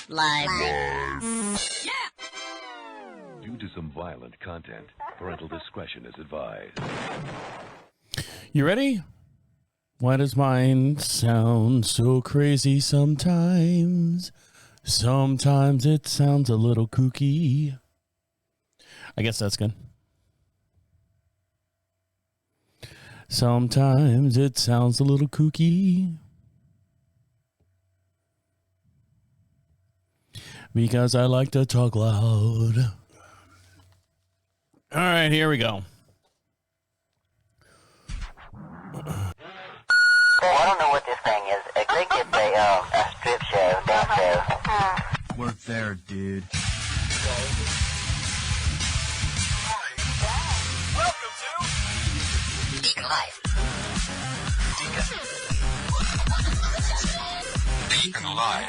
Due to some violent content, parental discretion is advised. You ready? Why does mine sound so crazy sometimes? Sometimes it sounds a little kooky. I guess that's good. Sometimes it sounds a little kooky. Because I like to talk loud. All right, here we go. I don't know what this thing is. I think it's a strip show, dance show. Work there, dude. Welcome to DeaconLive. DeaconLive.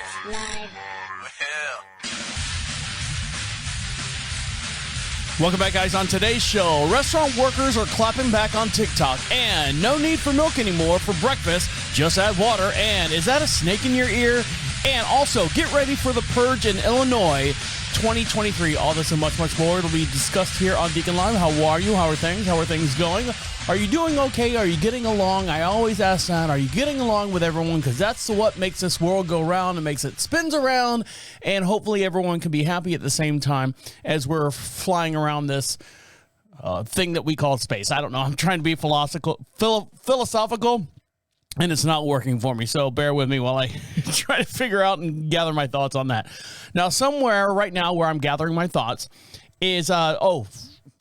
Welcome back, guys. On today's show, restaurant workers are clapping back on TikTok, and no need for milk anymore for breakfast. Just add water. And is that a snake in your ear? And also, get ready for the Purge in Illinois 2023. All this and much, much more. It'll be discussed here on DeaconLive. How are you? How are things? How are things going? Are you doing okay? Are you getting along? I always ask that. Are you getting along with everyone? Because that's what makes this world go round and makes it spins around. And hopefully everyone can be happy at the same time as we're flying around this thing that we call space. I don't know. I'm trying to be philosophical, and it's not working for me. So bear with me while I try to figure out and gather my thoughts on that. Now, somewhere right now where I'm gathering my thoughts is, let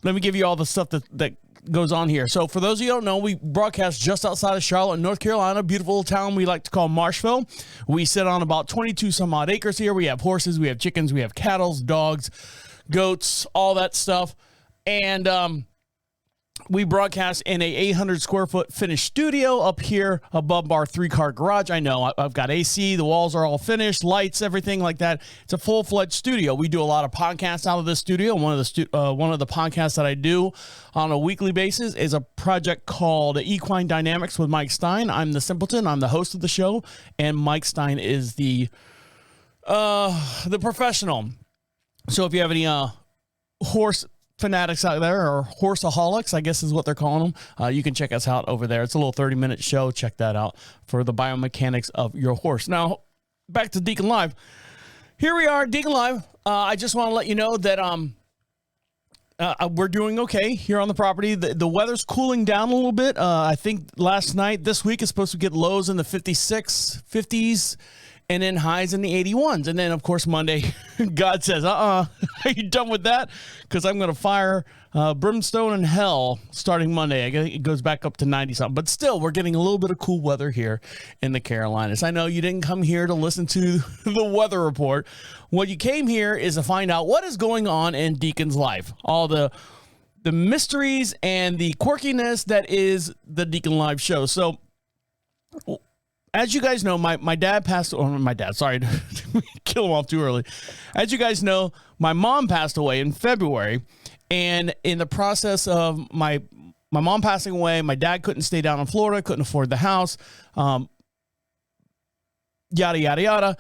me give you all the stuff that goes on here. So for those of you who don't know, we broadcast just outside of Charlotte, North Carolina, beautiful town we like to call Marshville. We sit on about 22 some odd acres here. We have horses, we have chickens, we have cattle, dogs, goats, all that stuff. And we broadcast in a 800 square foot finished studio up here above our 3-car garage. I know I've got AC, the walls are all finished, lights, everything like that. It's a full-fledged studio. We do a lot of podcasts out of this studio. One of the podcasts that I do on a weekly basis is a project called Equine Dynamics with Mike Stein. I'm the simpleton. I'm the host of the show, and Mike Stein is the professional. So if you have any horse fanatics out there, or horseaholics, I guess is what they're calling them, you can check us out over there. It's a little 30-minute show. Check that out for the biomechanics of your horse. Now, back to DeaconLive. Here we are, DeaconLive. I just want to let you know that we're doing okay here on the property. The weather's cooling down a little bit. I think this week is supposed to get lows in the 50s, and then highs in the 81s. And then, of course, Monday, God says, are you done with that? Because I'm going to fire brimstone and hell starting Monday. I guess it goes back up to 90-something. But still, we're getting a little bit of cool weather here in the Carolinas. I know you didn't come here to listen to the weather report. What you came here is to find out what is going on in Deacon's life. All the mysteries and the quirkiness that is the DeaconLive show. So, as you guys know, my dad passed. Oh, my dad. Sorry to kill him off too early. As you guys know, my mom passed away in February, and in the process of my mom passing away, my dad couldn't stay down in Florida, couldn't afford the house, yada yada yada.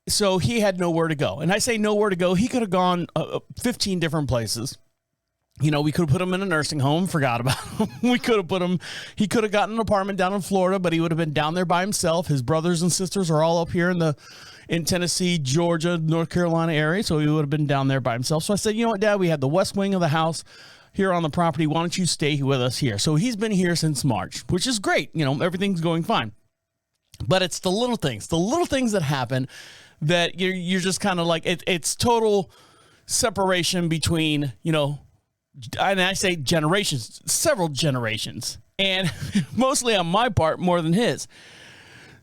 So he had nowhere to go, and I say nowhere to go. He could have gone 15 different places. You know, we could have put him in a nursing home, forgot about him. He could have gotten an apartment down in Florida, but he would have been down there by himself. His brothers and sisters are all up here in Tennessee, Georgia, North Carolina area. So he would have been down there by himself. So I said, you know what, Dad, we have the west wing of the house here on the property. Why don't you stay with us here? So he's been here since March, which is great. You know, everything's going fine. But it's the little things that happen that you're just kind of like, it's total separation between, you know, and I say generations, several generations, and mostly on my part more than his.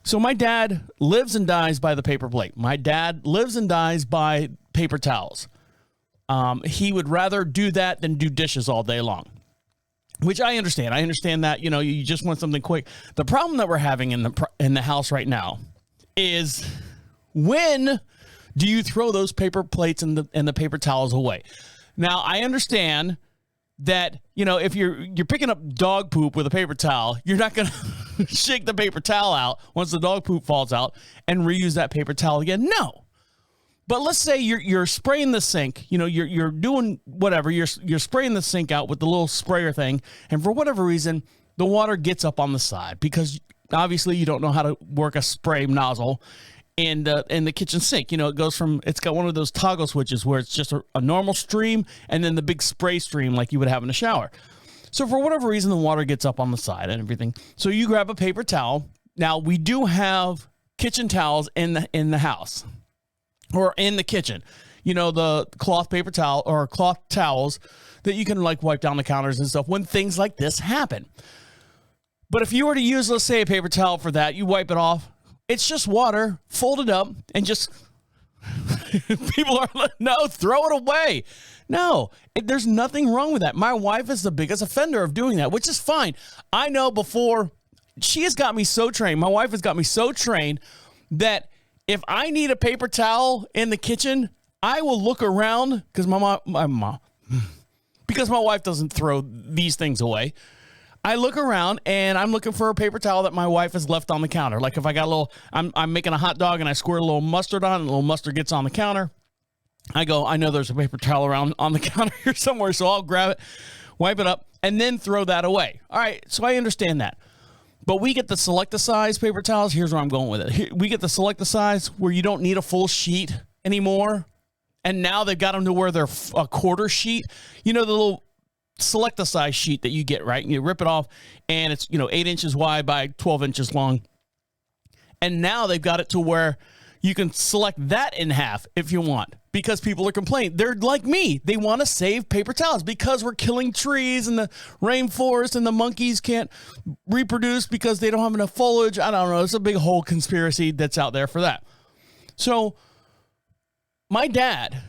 So my dad lives and dies by the paper plate. My dad lives and dies by paper towels. He would rather do that than do dishes all day long, which I understand. I understand that, you know, you just want something quick. The problem that we're having in the house right now is, when do you throw those paper plates and the paper towels away? Now, I understand that, you know, if you're picking up dog poop with a paper towel, you're not going to shake the paper towel out once the dog poop falls out and reuse that paper towel again. No. But let's say you're spraying the sink, you're doing whatever, you're spraying the sink out with the little sprayer thing, and for whatever reason, the water gets up on the side because obviously you don't know how to work a spray nozzle in the kitchen sink. It's got one of those toggle switches where it's just a normal stream and then the big spray stream like you would have in a shower. So for whatever reason, the water gets up on the side and everything. So you grab a paper towel. Now we do have kitchen towels in the house. Or in the kitchen, the cloth paper towel or cloth towels that you can like wipe down the counters and stuff when things like this happen. But if you were to use, let's say, a paper towel for that, you wipe it off. It's just water, fold it up, and just people are like, no, throw it away. No, there's nothing wrong with that. My wife is the biggest offender of doing that, which is fine. I know before she has got me so trained. My wife has got me so trained that if I need a paper towel in the kitchen, I will look around because my wife doesn't throw these things away. I look around and I'm looking for a paper towel that my wife has left on the counter. Like if I got I'm making a hot dog and I squirt a little mustard on it, and a little mustard gets on the counter. I go, I know there's a paper towel around on the counter here somewhere, so I'll grab it, wipe it up, and then throw that away. All right, so I understand that. But we get the select-a-size paper towels. Here's where I'm going with it. We get the select-a-size where you don't need a full sheet anymore. And now they've got them to where they're a quarter sheet. The little select-a-size sheet that you get, right? And you rip it off, and it's, 8 inches wide by 12 inches long. And now they've got it to where you can select that in half if you want, because people are complaining. They're like me. They want to save paper towels because we're killing trees and the rainforest and the monkeys can't reproduce because they don't have enough foliage. I don't know. It's a big whole conspiracy that's out there for that. So my dad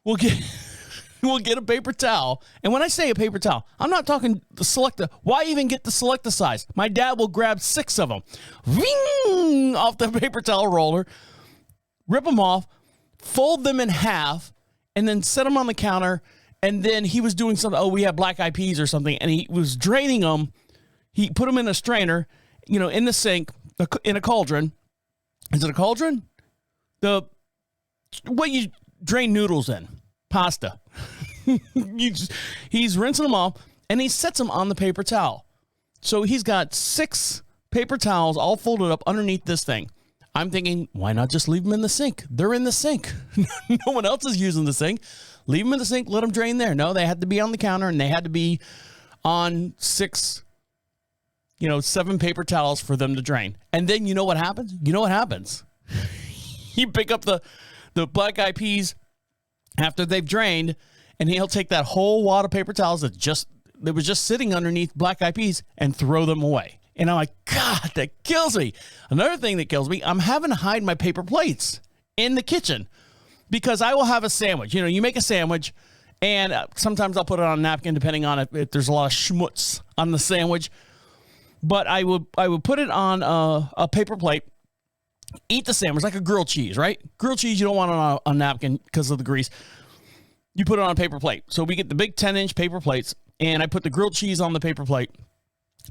will get a paper towel. And when I say a paper towel, I'm not talking the selecta. Why even get the selecta size? My dad will grab 6 of them, ring, off the paper towel roller, rip them off, fold them in half, and then set them on the counter. And then he was doing something. Oh, we have black eyed peas or something. And he was draining them. He put them in a strainer, in the sink, in a cauldron. Is it a cauldron? What you drain noodles in. Pasta. He's rinsing them off, and he sets them on the paper towel. So he's got 6 paper towels all folded up underneath this thing. I'm thinking, why not just leave them in the sink? They're in the sink. No one else is using the sink. Leave them in the sink. Let them drain there. No, they had to be on the counter, and they had to be on 7 paper towels for them to drain. And then you know what happens? You pick up the black eyed peas after they've drained, and he'll take that whole wad of paper towels that was just sitting underneath black eyed peas and throw them away. And I'm like, God, that kills me. Another thing that kills me, I'm having to hide my paper plates in the kitchen because I will have a sandwich. You make a sandwich, and sometimes I'll put it on a napkin depending on if there's a lot of schmutz on the sandwich. But I would put it on a paper plate, eat the sandwich like a grilled cheese, right? Grilled cheese, you don't want it on a napkin because of the grease. You put it on a paper plate. So we get the big 10-inch paper plates, and I put the grilled cheese on the paper plate.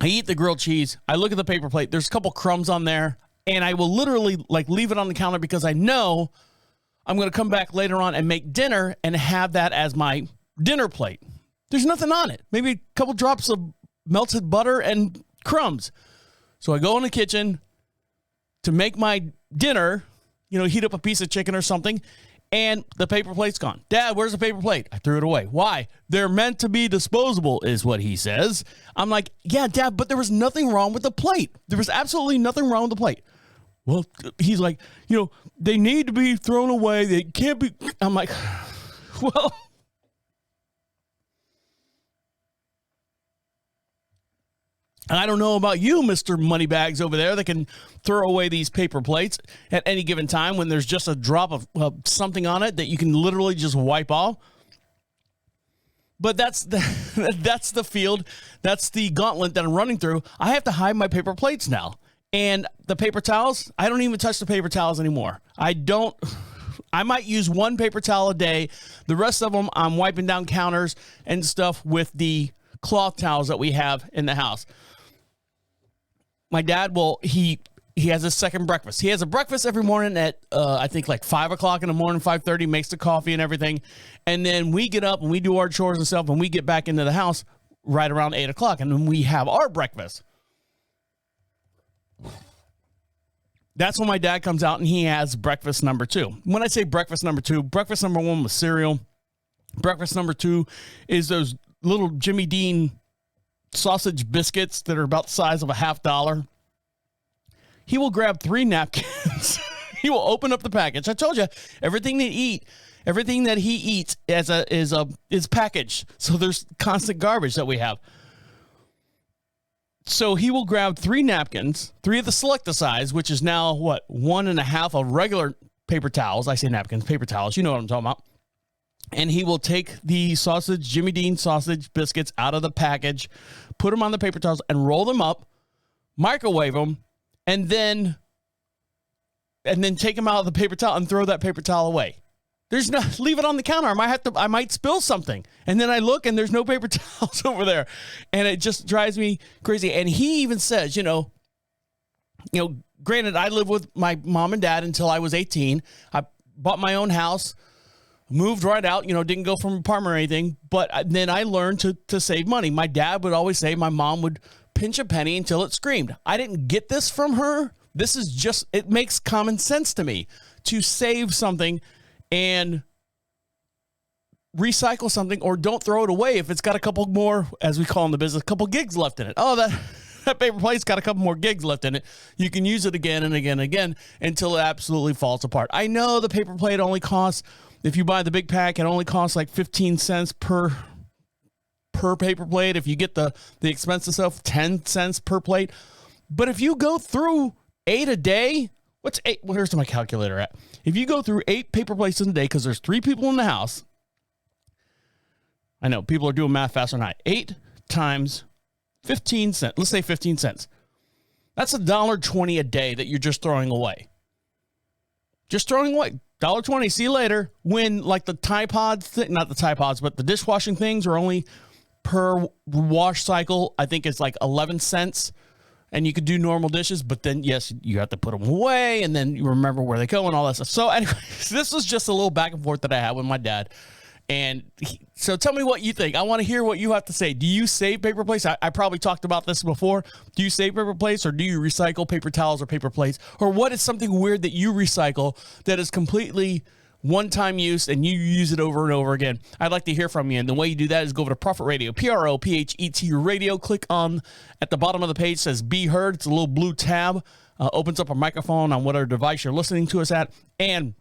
I eat the grilled cheese. I look at the paper plate. There's a couple crumbs on there, and I will literally leave it on the counter because I know I'm going to come back later on and make dinner and have that as my dinner plate. There's nothing on it. Maybe a couple drops of melted butter and crumbs. So I go in the kitchen to make my dinner, heat up a piece of chicken or something, and the paper plate's gone. Dad, where's the paper plate? I threw it away. Why? They're meant to be disposable, is what he says. I'm like, yeah, Dad, but there was nothing wrong with the plate. There was absolutely nothing wrong with the plate. Well, he's like, they need to be thrown away. They can't be. I'm like, well. I don't know about you, Mr. Moneybags over there, that can throw away these paper plates at any given time when there's just a drop of something on it that you can literally just wipe off. But that's the field. That's the gauntlet that I'm running through. I have to hide my paper plates now. And the paper towels, I don't even touch the paper towels anymore. I might use 1 paper towel a day. The rest of them, I'm wiping down counters and stuff with the cloth towels that we have in the house. My dad he he has a second breakfast. He has a breakfast every morning at, I think like 5 o'clock in the morning, 5:30, makes the coffee and everything. And then we get up and we do our chores and stuff, and we get back into the house right around 8 o'clock. And then we have our breakfast. That's when my dad comes out and he has breakfast number 2. When I say breakfast number 2, breakfast number 1 was cereal. Breakfast number 2 is those little Jimmy Dean sausage biscuits that are about the size of a $50. He will grab 3 napkins. He will open up the package. I told you, everything that he eats is packaged. So there's constant garbage that we have. So he will grab 3 napkins, 3 of the Selecta size, which is now, 1.5 of regular paper towels. I say napkins, paper towels. You know what I'm talking about. And he will take the Jimmy Dean sausage biscuits out of the package, put them on the paper towels, and roll them up, microwave them, and then take them out of the paper towel and throw that paper towel away. Leave it on the counter. I might spill something. And then I look and there's no paper towels over there. And it just drives me crazy. And he even says, granted, I lived with my mom and dad until I was 18. I bought my own house, moved right out, didn't go from an apartment or anything. But then I learned to save money. My dad would always say my mom would pinch a penny until it screamed. I didn't get this from her. This is just, it makes common sense to me to save something and recycle something, or don't throw it away if it's got a couple more, as we call in the business, a couple gigs left in it. Oh, that paper plate's got a couple more gigs left in it. You can use it again and again and again until it absolutely falls apart. I know the paper plate only costs, if you buy the big pack, it only costs like 15 cents per paper plate. If you get the expensive stuff, 10 cents per plate. But if you go through 8 a day, what's 8? Where's my calculator at? If you go through 8 paper plates in a day, because there's 3 people in the house, I know people are doing math faster than I. 8 times 15 cents. Let's say 15 cents. That's $1.20 a day that you're just throwing away. Just throwing away. $1.20. See you later. When like the Tide Pods, not the Tide Pods, but the dishwashing things are only per wash cycle. I think it's like 11 cents. And you could do normal dishes, but then, yes, you have to put them away, and then you remember where they go and all that stuff. So anyways, this was just a little back and forth that I had with my dad. And so tell me what you think. I want to hear what you have to say. Do you save paper plates? I probably talked about this before. Do you save paper plates, or do you recycle paper towels or paper plates? Or what is something weird that you recycle that is completely one-time use and you use it over and over again? I'd like to hear from you. And the way you do that is go over to Prophet Radio, PROPHET Radio. Click on, at the bottom of the page says Be Heard. It's a little blue tab. Opens up a microphone on whatever device you're listening to us at. And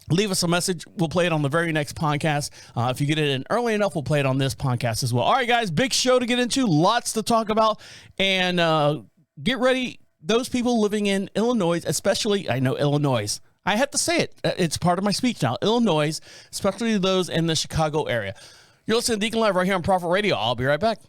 leave us a message. We'll play it on the very next podcast. If you get it in early enough, we'll play it on this podcast as well. All right, guys, big show to get into. Lots to talk about. And get ready. Those people living in Illinois, especially, I know Illinois, I have to say it. It's part of my speech now. Illinois, especially those in the Chicago area. You're listening to Deacon Live right here on Prophet Radio. I'll be right back.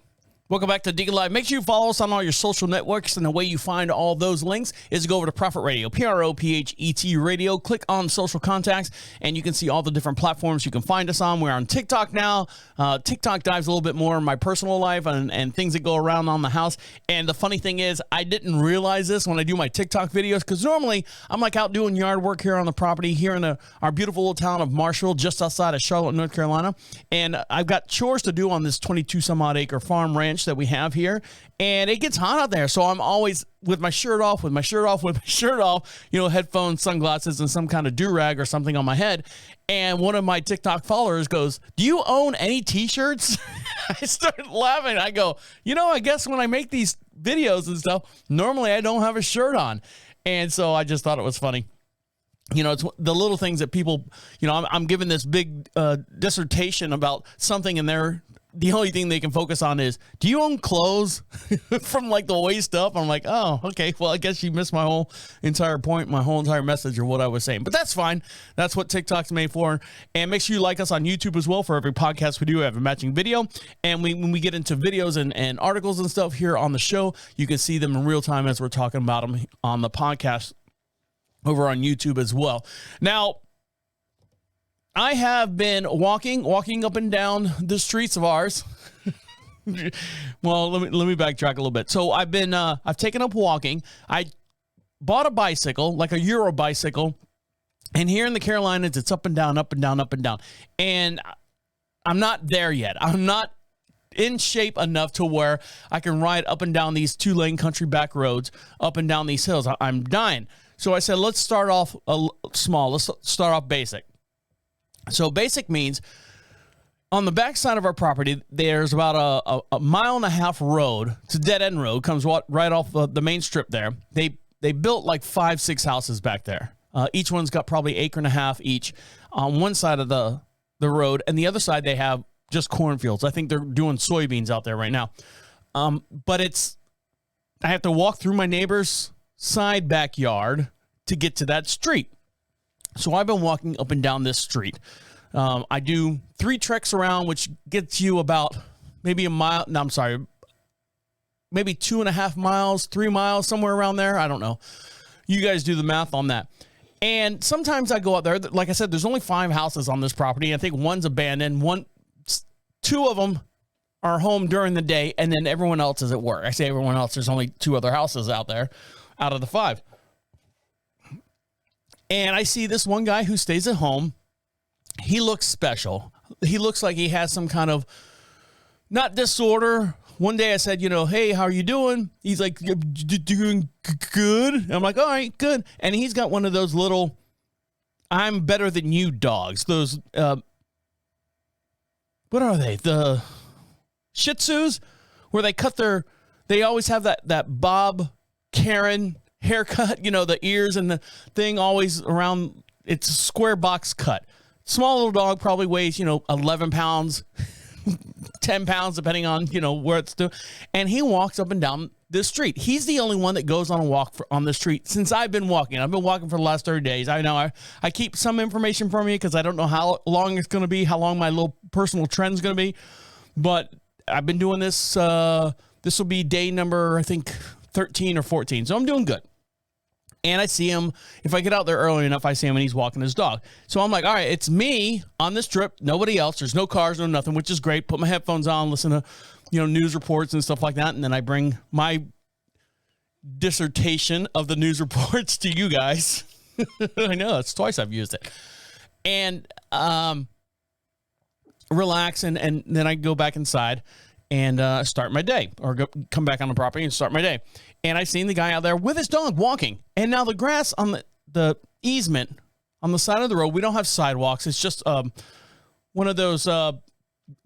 Welcome back to Deacon Live. Make sure you follow us on all your social networks, and the way you find all those links is to go over to Prophet Radio, PROPHET Radio. Click on social contacts, and you can see all the different platforms you can find us on. We're on TikTok now. TikTok dives a little bit more in my personal life and things that go around on the house. And the funny thing is, I didn't realize this when I do my TikTok videos, because normally I'm like out doing yard work here on the property here in our beautiful little town of Marshall, just outside of Charlotte, North Carolina. And I've got chores to do on this 22 some odd acre farm ranch that we have here, and it gets hot out there, so I'm always with my shirt off, headphones, sunglasses, and some kind of do-rag or something on my head. And one of my TikTok followers goes, "Do you own any t-shirts?" I started laughing. I go, I guess when I make these videos and stuff, normally I don't have a shirt on. And so I just thought it was funny. It's the little things that people, I'm giving this big dissertation about something, and the only thing they can focus on is, do you own clothes from like the waist up? I'm like, oh, okay. Well, I guess you missed my whole entire point, my whole entire message, or what I was saying. But that's fine. That's what TikTok's made for. And make sure you like us on YouTube as well. For every podcast we do, we have a matching video. And when we get into videos and articles and stuff here on the show, you can see them in real time as we're talking about them on the podcast over on YouTube as well. Now, I have been walking up and down the streets of ours. Well, let me backtrack a little bit. So I've taken up walking. I bought a bicycle, like a Euro bicycle. And here in the Carolinas, it's up and down, up and down, up and down. And I'm not there yet. I'm not in shape enough to where I can ride up and down these 2-lane country back roads, up and down these hills. I'm dying. So I said, let's start off small. Let's start off basic. So basic means on the back side of our property, there's about a mile and a half road. It's a dead-end road. Comes right off the main strip there. They built like 5-6 houses back there. Each one's got probably 1.5 acres each on one side of the road. And the other side, they have just cornfields. I think they're doing soybeans out there right now. But I have to walk through my neighbor's side backyard to get to that street. So I've been walking up and down this street. I do 3 treks around, which gets you about maybe a mile. No, I'm sorry. Maybe 2.5 miles, 3 miles, somewhere around there. I don't know. You guys do the math on that. And sometimes I go out there. Like I said, there's only 5 houses on this property. I think one's abandoned. 2 of them are home during the day, and then everyone else is at work. I say everyone else. There's only 2 other houses out there out of the 5. And I see this one guy who stays at home. He looks special. He looks like he has some kind of, not disorder. One day I said, hey, how are you doing? He's like, doing good. I'm like, all right, good. And he's got one of those little, I'm better than you dogs. Those, what are they? The Shih Tzus, where they always have that Bob Karen haircut, the ears and the thing always around. It's a square box cut. Small little dog, probably weighs, 11 pounds, 10 pounds, depending on, where it's doing. And he walks up and down this street. He's the only one that goes on a walk on the street since I've been walking. I've been walking for the last 30 days. I know I keep some information from you because I don't know how long it's going to be, how long my little personal trend is going to be. But I've been doing this. This will be day number, I think, 13 or 14. So I'm doing good. And I see him, if I get out there early enough, I see him and he's walking his dog. So I'm like, all right, it's me on this trip, nobody else. There's no cars, no nothing, which is great. Put my headphones on, listen to, news reports and stuff like that. And then I bring my dissertation of the news reports to you guys. I know, it's twice I've used it. And relax, and then I go back inside and start my day, or come back on the property and start my day. And I seen the guy out there with his dog walking. And now the grass on the easement on the side of the road, we don't have sidewalks. It's just one of those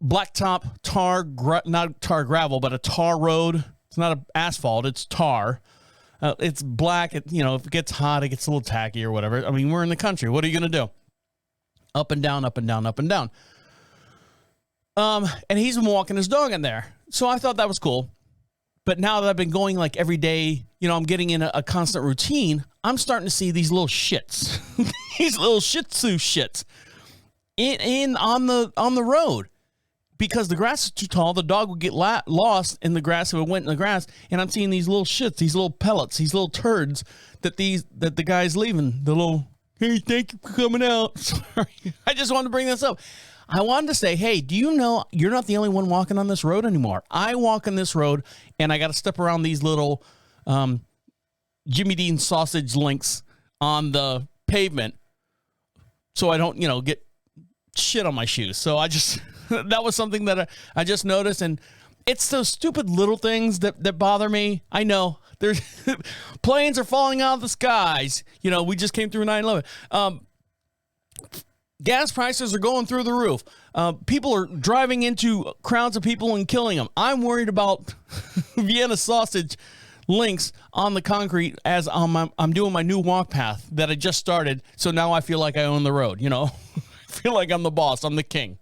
blacktop not tar gravel, but a tar road. It's not asphalt, it's tar. It's black. If it gets hot, it gets a little tacky or whatever. I mean, we're in the country. What are you going to do? Up and down, up and down, up and down. And he's been walking his dog in there. So I thought that was cool. But now that I've been going like every day, I'm getting in a constant routine. I'm starting to see these little shits, these little Shih Tzu shits on the road, because the grass is too tall. The dog would get lost in the grass if it went in the grass. And I'm seeing these little shits, these little pellets, these little turds that the guy's leaving. The little, hey, thank you for coming out. Sorry, I just wanted to bring this up. I wanted to say, hey, do you know you're not the only one walking on this road anymore? I walk on this road, and I got to step around these little Jimmy Dean sausage links on the pavement so I don't, get shit on my shoes. So that was something that I just noticed, and it's those stupid little things that bother me. I know. There's planes are falling out of the skies. We just came through 9/11. Gas prices are going through the roof. People are driving into crowds of people and killing them. I'm worried about Vienna sausage links on the concrete as I'm doing my new walk path that I just started. So now I feel like I own the road. I feel like I'm the boss. I'm the king.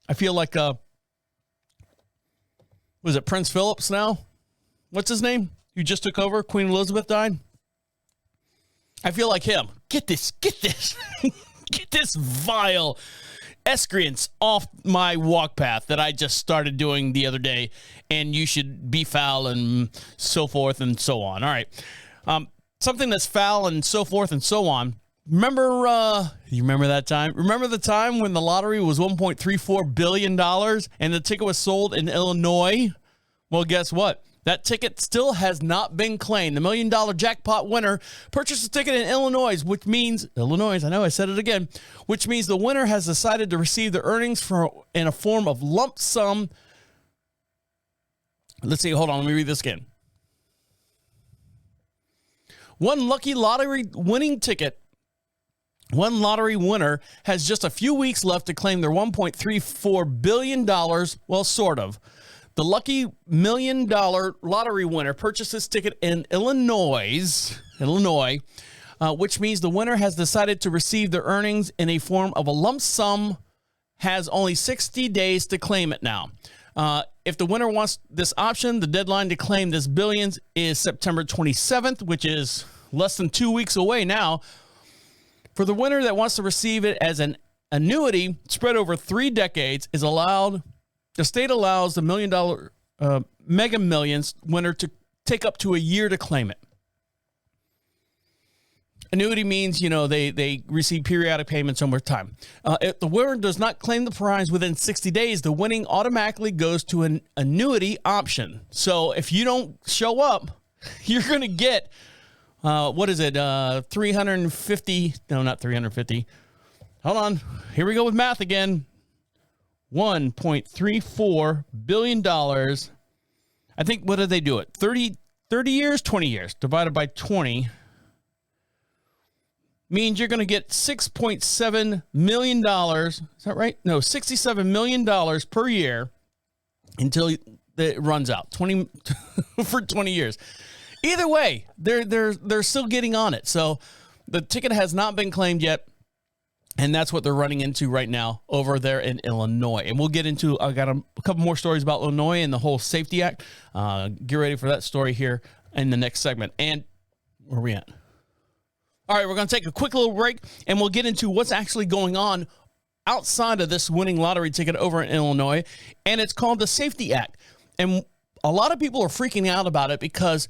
I feel like, was it Prince Philip's now? What's his name? You just took over? Queen Elizabeth died? I feel like him. Get this, get this vile excretions off my walk path that I just started doing the other day, and you should be foul and so forth and so on. All right. Something that's foul and so forth and so on Remember, you remember that time? Remember the time when the lottery was $1.34 billion and the ticket was sold in Illinois? Well, guess what? That ticket still has not been claimed. The $1 million jackpot winner purchased a ticket in Illinois, which means, Illinois, I know I said it again, which means the winner has decided to receive the earnings in a form of lump sum. Let's see, hold on, let me read this again. One lucky lottery winning ticket. One lottery winner has just a few weeks left to claim their $1.34 billion. Well, sort of. The lucky $1 million lottery winner purchased this ticket in Illinois, which means the winner has decided to receive their earnings in a form of a lump sum, has only 60 days to claim it now. If the winner wants this option, the deadline to claim this billions is September 27th, which is less than 2 weeks away now. For the winner that wants to receive it as an annuity spread over 3 decades, the state allows the $1 million Mega Millions winner to take up to a year to claim it. Annuity means, they receive periodic payments over time. If the winner does not claim the prize within 60 days, the winning automatically goes to an annuity option. So if you don't show up, you're going to get, 350, no, not 350. Hold on. Here we go with math again. $1.34 billion. I think, what did they do it? 30 years, 20 years divided by 20 means you're going to get $6.7 million. Is that right? No, $67 million per year until it runs out 20 for 20 years. Either way, they're still getting on it. So the ticket has not been claimed yet. And that's what they're running into right now over there in Illinois. And we'll get into, I got a couple more stories about Illinois and the whole Safety Act. Get ready for that story here in the next segment. And where are we at? All right, we're going to take a quick little break, and we'll get into what's actually going on outside of this winning lottery ticket over in Illinois. And it's called the Safety Act. And a lot of people are freaking out about it because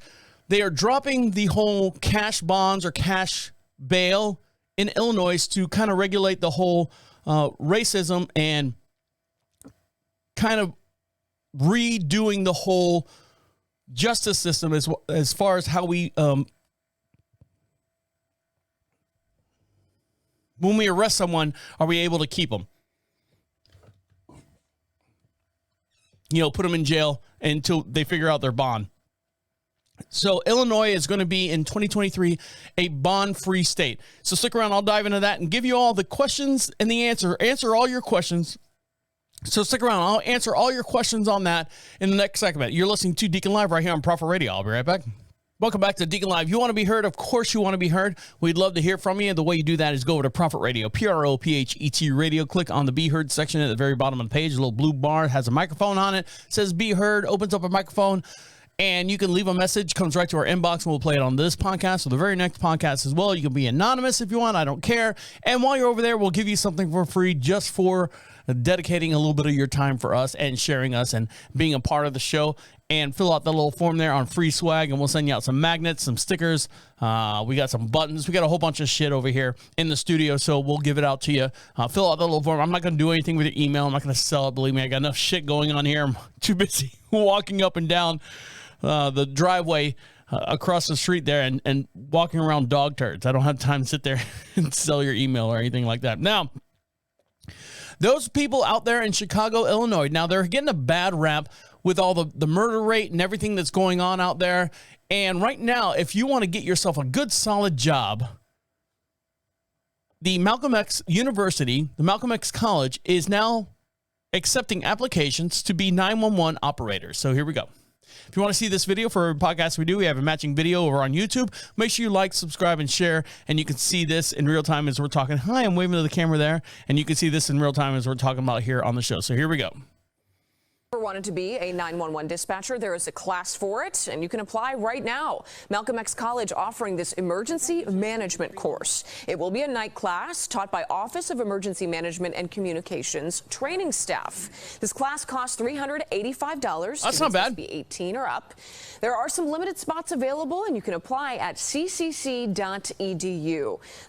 they are dropping the whole cash bonds or cash bail in Illinois to kind of regulate the whole racism and kind of redoing the whole justice system as far as how we, when we arrest someone, are we able to keep them? Put them in jail until they figure out their bond. So Illinois is going to be in 2023 a bond-free state. So stick around. I'll dive into that and give you all the questions and the answer all your questions. So stick around. I'll answer all your questions on that in the next segment. You're listening to Deacon Live right here on Prophet Radio. I'll be right back. Welcome back to Deacon Live. You want to be heard? Of course you want to be heard. We'd love to hear from you. The way you do that is go over to Prophet Radio, PROPHET Radio. Click on the Be Heard section at the very bottom of the page. A little blue bar has a microphone on it. Says Be Heard. Opens up a microphone. And you can leave a message, comes right to our inbox, and we'll play it on this podcast or the very next podcast as well. You can be anonymous if you want. I don't care. And while you're over there, we'll give you something for free just for dedicating a little bit of your time for us and sharing us and being a part of the show. And fill out the little form there on free swag, and we'll send you out some magnets, some stickers. We got some buttons. We got a whole bunch of shit over here in the studio, so we'll give it out to you. Fill out the little form. I'm not going to do anything with your email. I'm not going to sell it. Believe me, I got enough shit going on here. I'm too busy walking up and down the driveway across the street there and walking around dog turds. I don't have time to sit there and sell your email or anything like that. Now, those people out there in Chicago, Illinois, now they're getting a bad rap with all the murder rate and everything that's going on out there. And right now, if you want to get yourself a good, solid job, the Malcolm X University, the Malcolm X College, is now accepting applications to be 911 operators. So here we go. If you want to see this video for a podcast we do, we have a matching video over on YouTube. Make sure you like, subscribe, and share, and you can see this in real time as we're talking. Hi, I'm waving to the camera there, and you can see this in real time as we're talking about here on the show. So here we go. Wanted to be a 911 dispatcher, there is a class for it, and you can apply right now. Malcolm X College offering this emergency management course. It will be a night class taught by Office of Emergency Management and Communications training staff. This class costs $385. That's not bad. Be 18 or up. There are some limited spots available, and you can apply at ccc.edu.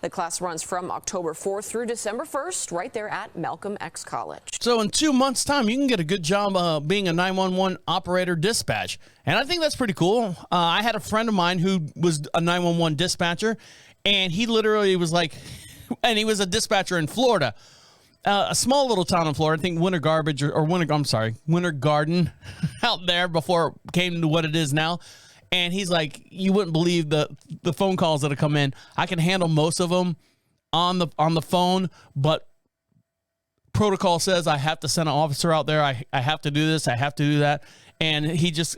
The class runs from October 4th through December 1st, right there at Malcolm X College. So in 2 months' time, you can get a good job being a 911 operator dispatch. And I think that's pretty cool. I had a friend of mine who was a 911 dispatcher, and he literally was like, and he was a dispatcher in Florida, a small little town in Florida. I think Winter Garden out there before it came to what it is now. And he's like, you wouldn't believe the phone calls that have come in. I can handle most of them on the phone, but protocol says I have to send an officer out there. I have to do this. I have to do that. And he just,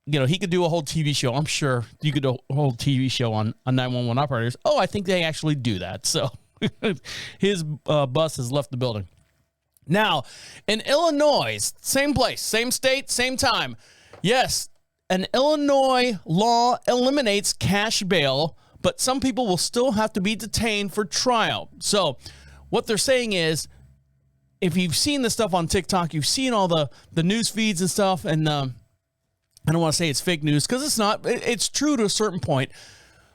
he could do a whole TV show. I'm sure you could do a whole TV show on 911 operators. Oh, I think they actually do that. So his bus has left the building. Now, in Illinois, same place, same state, same time. Yes, an Illinois law eliminates cash bail, but some people will still have to be detained for trial. So what they're saying is, if you've seen this stuff on TikTok, you've seen all the news feeds and stuff, and I don't want to say it's fake news because it's not. It's true to a certain point.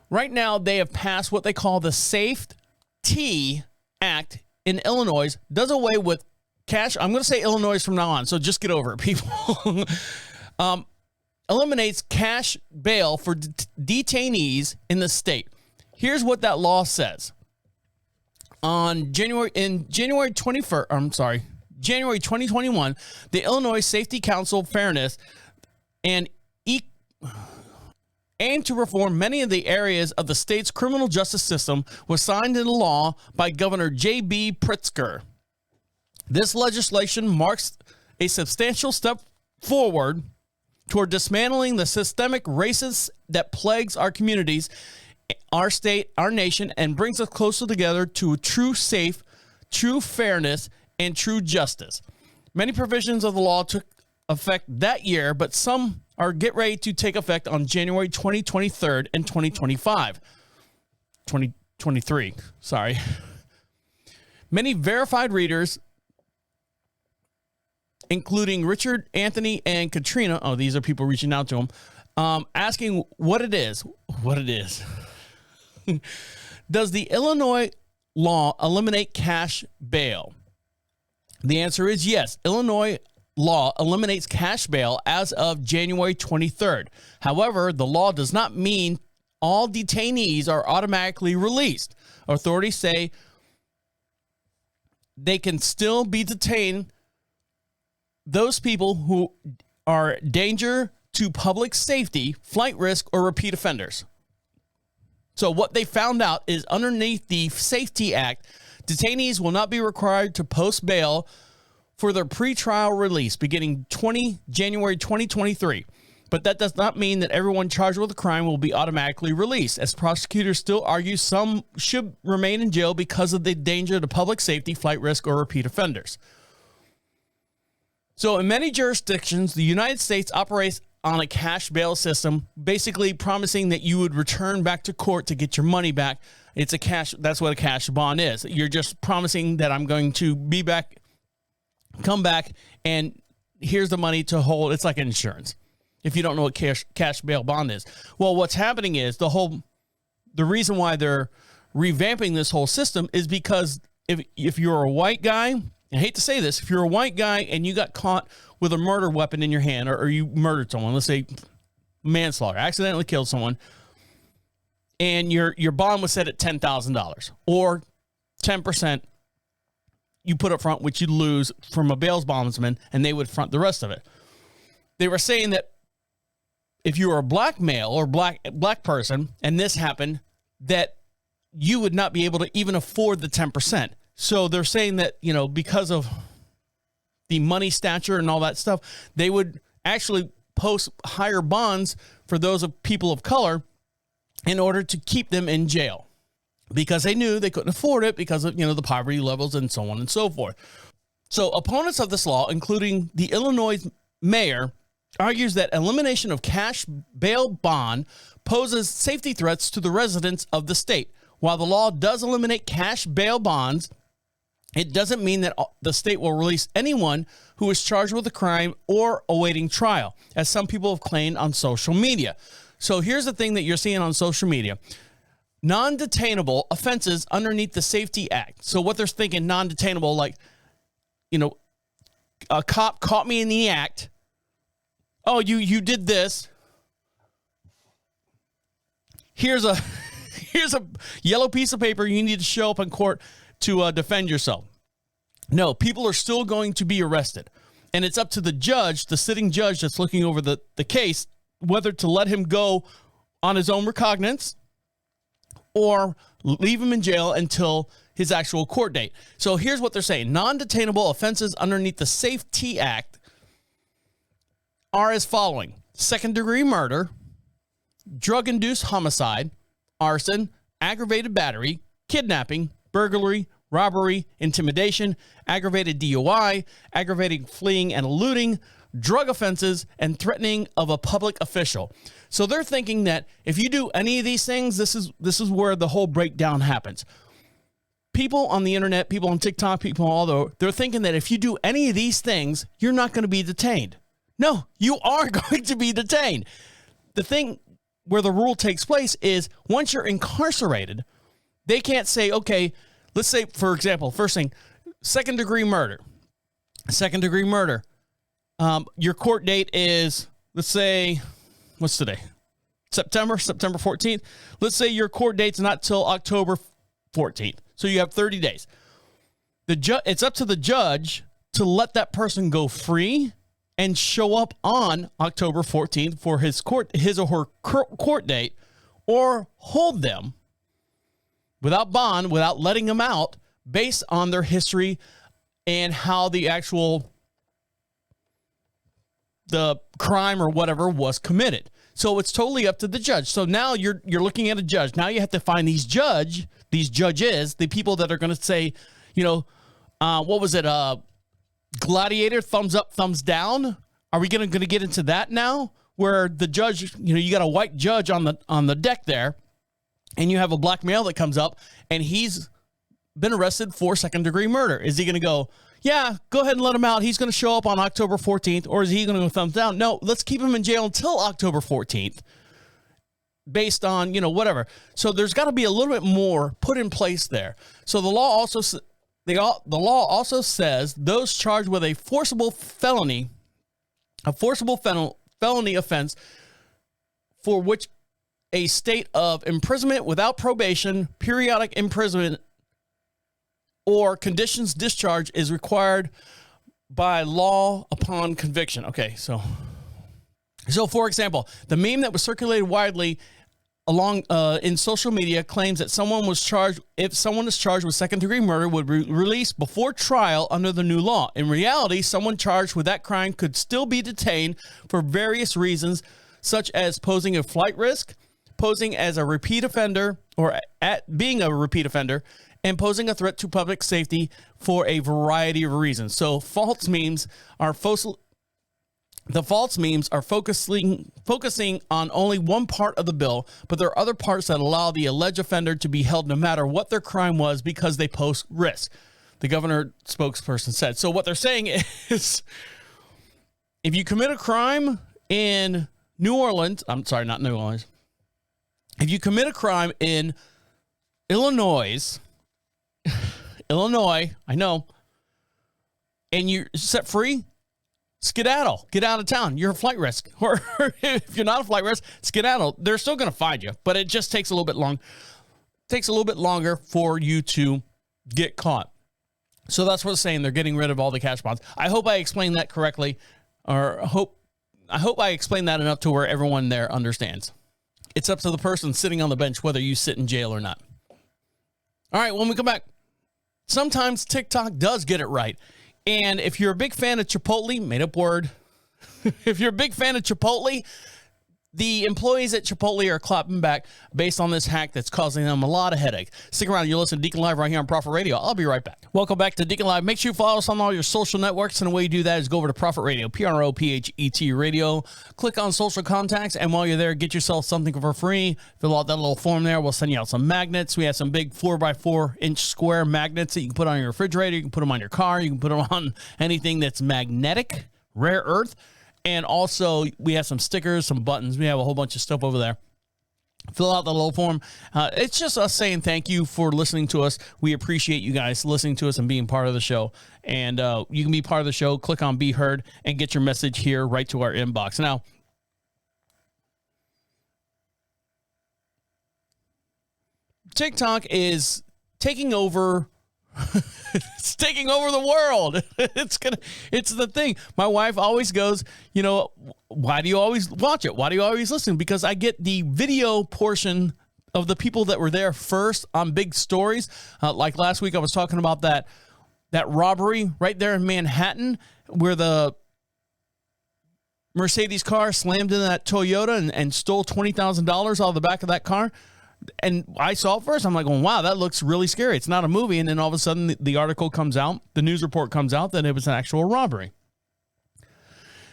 Right now, they have passed what they call the Safety Act in Illinois. Does away with cash. I'm going to say Illinois from now on, so just get over it, people. Eliminates cash bail for detainees in the state. Here's what that law says. January 2021, the Illinois Safety Council Fairness and aimed to reform many of the areas of the state's criminal justice system was signed into law by Governor J.B. Pritzker. This legislation marks a substantial step forward toward dismantling the systemic racism that plagues our communities, our state, our nation, and brings us closer together to true safe, true fairness, and true justice. Many provisions of the law took effect that year, but some are get ready to take effect on January 2023 and 2023. Sorry. Many verified readers, including Richard, Anthony, and Katrina, these are people reaching out to him, asking what it is. Does the Illinois law eliminate cash bail? The answer is yes. Illinois law eliminates cash bail as of January 23rd. However, the law does not mean all detainees are automatically released. Authorities say they can still be detained. Those people who are danger to public safety, flight risk, or repeat offenders. So what they found out is underneath the Safety Act, detainees will not be required to post bail for their pretrial release beginning January 2023. But that does not mean that everyone charged with a crime will be automatically released, as prosecutors still argue some should remain in jail because of the danger to public safety, flight risk, or repeat offenders. So in many jurisdictions, the United States operates on a cash bail system, basically promising that you would return back to court to get your money back. It's a cash. That's what a cash bond is. You're just promising that I'm going to be back, come back, and here's the money to hold. It's like insurance. If you don't know what cash bail bond is. Well, what's happening is the reason why they're revamping this whole system is because if you're a white guy, I hate to say this, if you're a white guy and you got caught with a murder weapon in your hand, or you murdered someone, let's say manslaughter, accidentally killed someone, and your bond was set at $10,000 or 10% you put up front, which you'd lose from a bail bondsman, and they would front the rest of it. They were saying that if you were a black male or black person and this happened, that you would not be able to even afford the 10%. So they're saying that, because of the money stature and all that stuff, they would actually post higher bonds for those of people of color in order to keep them in jail, because they knew they couldn't afford it because of, the poverty levels and so on and so forth. So opponents of this law, including the Illinois mayor argues that elimination of cash bail bond poses safety threats to the residents of the state. While the law does eliminate cash bail bonds, it doesn't mean that the state will release anyone who is charged with a crime or awaiting trial, as some people have claimed on social media. So here's the thing that you're seeing on social media. Non-detainable offenses underneath the Safety Act. So what they're thinking, non-detainable, like, you know, a cop caught me in the act. Oh, you did this. Here's a yellow piece of paper. You need to show up in court to defend yourself. No, people are still going to be arrested. And it's up to the judge, the sitting judge that's looking over the case, whether to let him go on his own recognizance or leave him in jail until his actual court date. So here's what they're saying. Non-detainable offenses underneath the Safety Act are as following: second-degree murder, drug-induced homicide, arson, aggravated battery, kidnapping, burglary, robbery, intimidation, aggravated DUI, aggravated fleeing and eluding, drug offenses, and threatening of a public official. So they're thinking that if you do any of these things, this is where the whole breakdown happens. People on the internet, people on TikTok, people all over, they're thinking that if you do any of these things, you're not going to be detained. No, you are going to be detained. The thing where the rule takes place is once you're incarcerated, they can't say, okay, let's say, for example, first thing, second-degree murder. Second-degree murder. Your court date is, let's say, what's today? September 14th. Let's say your court date's not till October 14th. So you have 30 days. It's up to the judge to let that person go free and show up on October 14th for his or her court date, or hold them without bond, without letting them out, based on their history and how the crime or whatever was committed. So it's totally up to the judge. So now you're looking at a judge. Now you have to find these judges, the people that are going to say, you know, what was it? Gladiator, thumbs up, thumbs down. Are we going to get into that now, where the judge, you know, you got a white judge on the deck there, and you have a black male that comes up and he's been arrested for second-degree murder? Is he going to go, yeah, go ahead and let him out, he's going to show up on October 14th, or is he going to go thumbs down? No, let's keep him in jail until October 14th based on, you know, whatever. So there's got to be a little bit more put in place there. So the law also says those charged with a forcible felony offense for which a state of imprisonment without probation, periodic imprisonment, or conditions discharge is required by law upon conviction. Okay, so for example, the meme that was circulated widely along in social media claims that if someone is charged with second-degree murder would be released before trial under the new law. In reality, someone charged with that crime could still be detained for various reasons, such as posing a flight risk, posing as a repeat offender, or being a repeat offender, and posing a threat to public safety for a variety of reasons. So the false memes are focusing on only one part of the bill, but there are other parts that allow the alleged offender to be held no matter what their crime was because they pose risk, the governor spokesperson said. So what they're saying is, if you commit a crime in New Orleans, I'm sorry, not New Orleans. If you commit a crime in Illinois, I know, and you're set free, skedaddle, get out of town. You're a flight risk. Or if you're not a flight risk, skedaddle. They're still going to find you, but it just takes a little bit long. Takes a little bit longer for you to get caught. So that's what it's saying. They're getting rid of all the cash bonds. I hope I explained that correctly, or I hope I explained that enough to where everyone there understands. It's up to the person sitting on the bench whether you sit in jail or not. All right, when we come back, sometimes TikTok does get it right. And if you're a big fan of Chipotle, made up word, if you're a big fan of Chipotle, the employees at Chipotle are clapping back based on this hack that's causing them a lot of headache. Stick around. You're listening to Deacon Live right here on Prophet Radio. I'll be right back. Welcome back to Deacon Live. Make sure you follow us on all your social networks. And the way you do that is go over to Prophet Radio, PROPHET Radio. Click on social contacts. And while you're there, get yourself something for free. Fill out that little form there. We'll send you out some magnets. We have some big 4x4-inch square magnets that you can put on your refrigerator. You can put them on your car. You can put them on anything that's magnetic, rare earth. And also, we have some stickers, some buttons. We have a whole bunch of stuff over there. Fill out the little form. It's just us saying thank you for listening to us. We appreciate you guys listening to us and being part of the show. And you can be part of the show. Click on Be Heard and get your message here right to our inbox. Now, TikTok is taking over. It's taking over the world. It's the thing. My wife always goes, you know, why do you always watch it? Why do you always listen? Because I get the video portion of the people that were there first on big stories. Like last week, I was talking about that robbery right there in Manhattan where the Mercedes car slammed into that Toyota and stole $20,000 out of the back of that car. And I saw it first. I'm like, well, wow, that looks really scary. It's not a movie. And then all of a sudden the article comes out, the news report comes out that it was an actual robbery.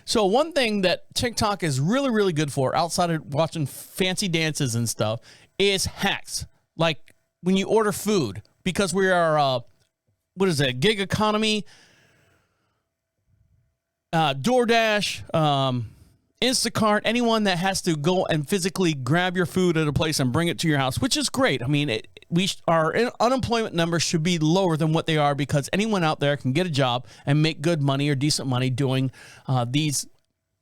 So one thing that TikTok is really, really good for outside of watching fancy dances and stuff is hacks. Like when you order food, because we are, gig economy, DoorDash, Instacart, anyone that has to go and physically grab your food at a place and bring it to your house, which is great. I mean, our unemployment numbers should be lower than what they are because anyone out there can get a job and make good money or decent money doing these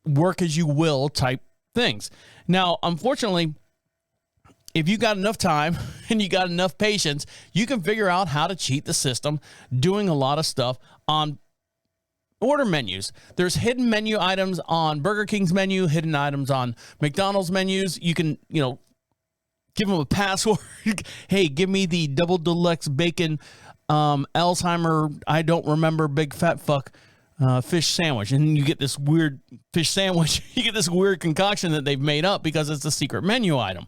work as you will type things. Now, unfortunately, if you got enough time and you got enough patience, you can figure out how to cheat the system doing a lot of stuff on order menus. There's hidden menu items on Burger King's menu, hidden items on McDonald's menus. You can, give them a password. Hey, give me the double deluxe bacon, Alzheimer, I don't remember, big fat fuck fish sandwich. And you get this weird fish sandwich. You get this weird concoction that they've made up because it's a secret menu item.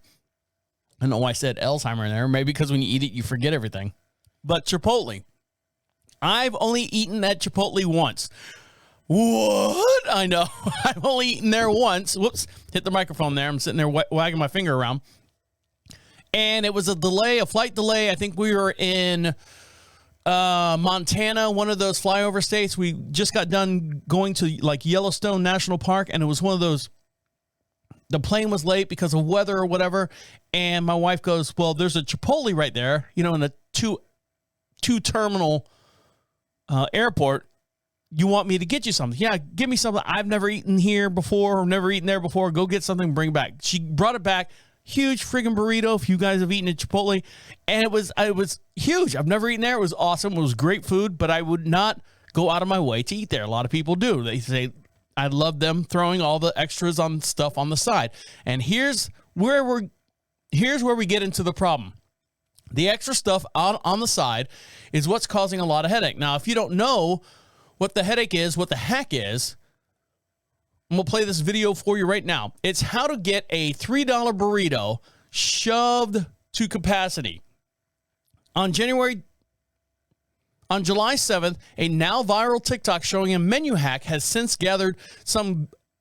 I don't know why I said Alzheimer in there. Maybe because when you eat it, you forget everything. But Chipotle. I've only eaten at Chipotle once. What? I know. I've only eaten there once. Whoops. Hit the microphone there. I'm sitting there wagging my finger around. And it was a flight delay. I think we were in Montana, one of those flyover states. We just got done going to like Yellowstone National Park. And it was one of those, the plane was late because of weather or whatever. And my wife goes, well, there's a Chipotle right there, in a two terminal airport. You want me to get you something? Yeah, give me something. I've never eaten here before or never eaten there before. Go get something, bring it back. She brought it back. Huge friggin' burrito. If you guys have eaten at Chipotle, and it was huge. I've never eaten there. It was awesome. It was great food, but I would not go out of my way to eat there. A lot of people do. They say, I love them throwing all the extras on stuff on the side. And here's where we get into the problem. The extra stuff on the side is what's causing a lot of headache. Now, if you don't know what the headache is, what the hack is, I'm going to play this video for you right now. It's how to get a $3 burrito shoved to capacity. On July 7th, a now viral TikTok showing a menu hack has since gathered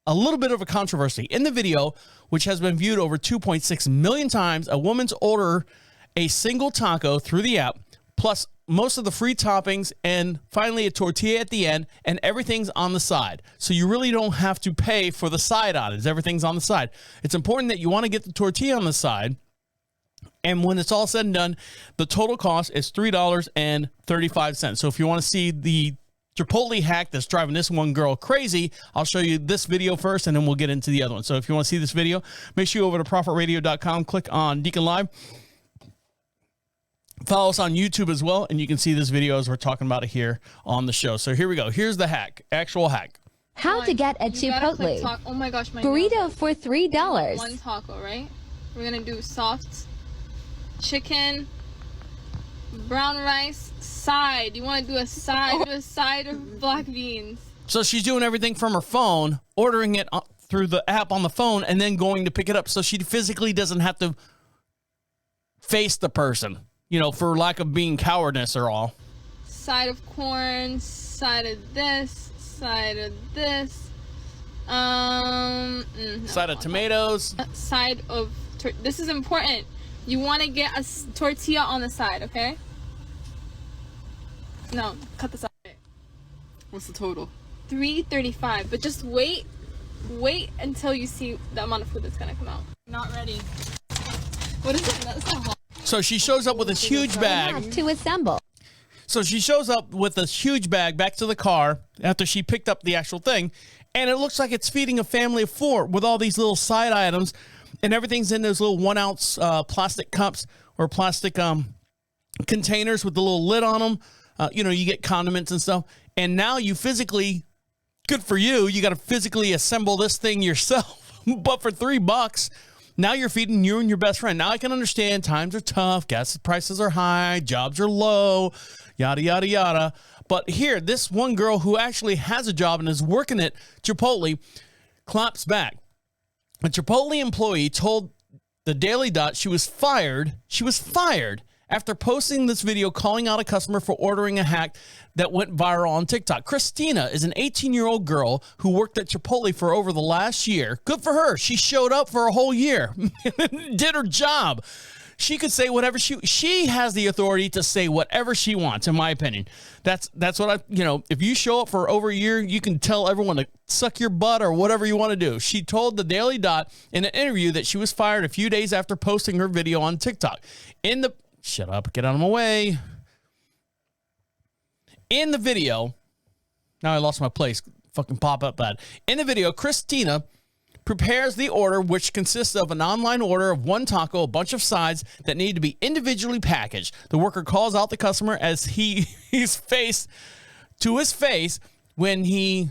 a little bit of a controversy. In the video, which has been viewed over 2.6 million times, a woman's order a single taco through the app, plus most of the free toppings, and finally a tortilla at the end, and everything's on the side. So you really don't have to pay for the side items. Everything's on the side. It's important that you want to get the tortilla on the side, and when it's all said and done, the total cost is $3.35. So if you want to see the Chipotle hack that's driving this one girl crazy, I'll show you this video first, and then we'll get into the other one. So if you want to see this video, make sure you go over to prophetradio.com, click on Deacon Live. Follow us on YouTube as well, and you can see this video as we're talking about it here on the show. So here we go. Here's the hack, actual hack. How to get a Chipotle oh my gosh, my burrito for $3. One taco, right? We're gonna do soft chicken, brown rice, side. You want to do a side? Do a side of black beans. So she's doing everything from her phone, ordering it through the app on the phone and then going to pick it up. So she physically doesn't have to face the person, you know, for lack of being cowardice or all. Side of corn, side of this, side of this. Side of tomatoes. Side of, this is important. You want to get a tortilla on the side, okay? No, cut this out. What's the total? $3.35, but just wait until you see the amount of food that's gonna come out. Not ready. What is it? That's so hot. So she shows up with this huge bag to assemble. So she shows up with this huge bag back to the car after she picked up the actual thing, and it looks like it's feeding a family of 4 with all these little side items, and everything's in those little 1-ounce plastic cups or plastic containers with the little lid on them. You know, you get condiments and stuff, and now you physically, good for you, you got to physically assemble this thing yourself. But for $3, now you're feeding you and your best friend. Now I can understand times are tough, gas prices are high, jobs are low, yada, yada, yada. But here, this one girl who actually has a job and is working at Chipotle claps back. A Chipotle employee told the Daily Dot she was fired. She was fired after posting this video calling out a customer for ordering a hack that went viral on TikTok. Christina is an 18-year-old girl who worked at Chipotle for over the last year. Good for her. She showed up for a whole year, did her job. She could say whatever she has the authority to say whatever she wants, in my opinion. That's what if you show up for over a year, you can tell everyone to suck your butt or whatever you want to do. She told the Daily Dot in an interview that she was fired a few days after posting her video on TikTok. Shut up, get out of my way. In the video, now I lost my place, fucking pop up bad. In the video, Christina prepares the order, which consists of an online order of 1 taco, a bunch of sides that need to be individually packaged. The worker calls out the customer as he's face to his face when he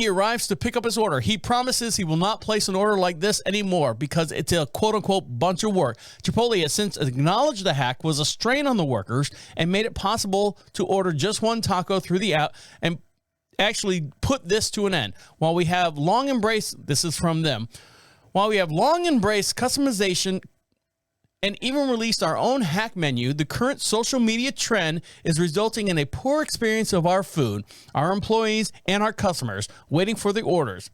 arrives to pick up his order. He promises he will not place an order like this anymore because it's a quote-unquote bunch of work. Chipotle has since acknowledged the hack was a strain on the workers and made it possible to order just 1 taco through the app and actually put this to an end. While we have long embraced, this is from them, while we have long embraced customization and even released our own hack menu, the current social media trend is resulting in a poor experience of our food, our employees, and our customers waiting for the orders.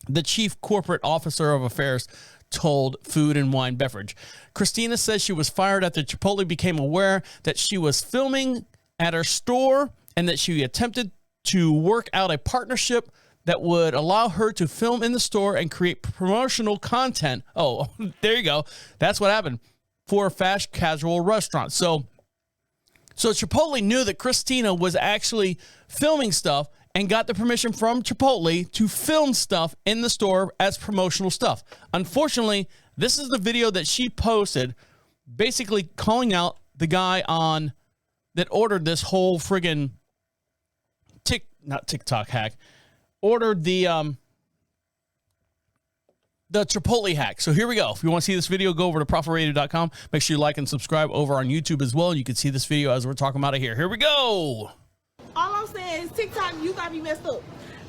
The chief corporate officer of affairs told Food and Wine Beverage. Christina says she was fired after Chipotle became aware that she was filming at her store and that she attempted to work out a partnership that would allow her to film in the store and create promotional content. Oh, there you go. That's what happened for a fast casual restaurant. So Chipotle knew that Christina was actually filming stuff and got the permission from Chipotle to film stuff in the store as promotional stuff. Unfortunately, this is the video that she posted, basically calling out the guy that ordered this whole friggin' not TikTok hack, ordered the Chipotle hack. So here we go. If you want to see this video, go over to ProfitRadio.com. Make sure you like and subscribe over on YouTube as well. You can see this video as we're talking about it here. Here we go. All I'm saying is TikTok, you got me messed up.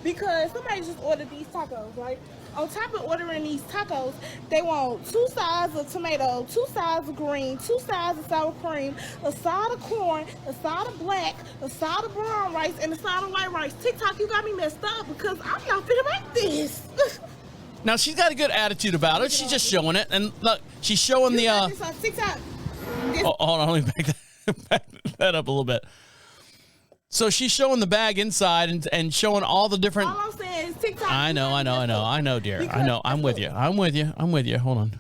Because somebody just ordered these tacos, right? On top of ordering these tacos, they want 2 sides of tomato, 2 sides of green, 2 sides of sour cream, a side of corn, a side of black, a side of brown rice, and a side of white rice. TikTok, you got me messed up because I'm not finna make this. Now, she's got a good attitude about it. She's just showing it. And look, she's showing you got this on TikTok. Hold on, let me back that up a little bit. So she's showing the bag inside and showing all the different. All I'm saying is TikTok. I know, dear. I know. I'm with you. Hold on.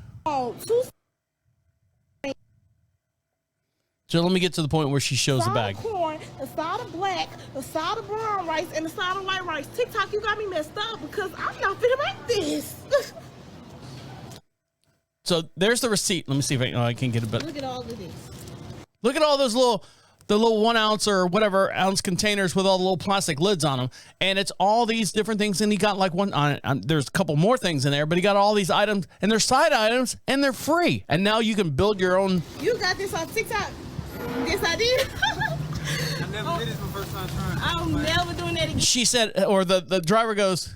So let me get to the point where she shows the bag. A side of corn, a side of black, a side of brown rice, and a side of white rice. TikTok, you got me messed up because I'm not finna make this. So there's the receipt. Let me see if I can get it better. Look at all of this. Look at all those the little 1 ounce or whatever ounce containers with all the little plastic lids on them. And it's all these different things. And he got like there's a couple more things in there, but he got all these items and they're side items and they're free. And now you can build your own. You got this on TikTok. Yes, I did. never did this my first time trying. I'm never doing that again. She said, or the driver goes,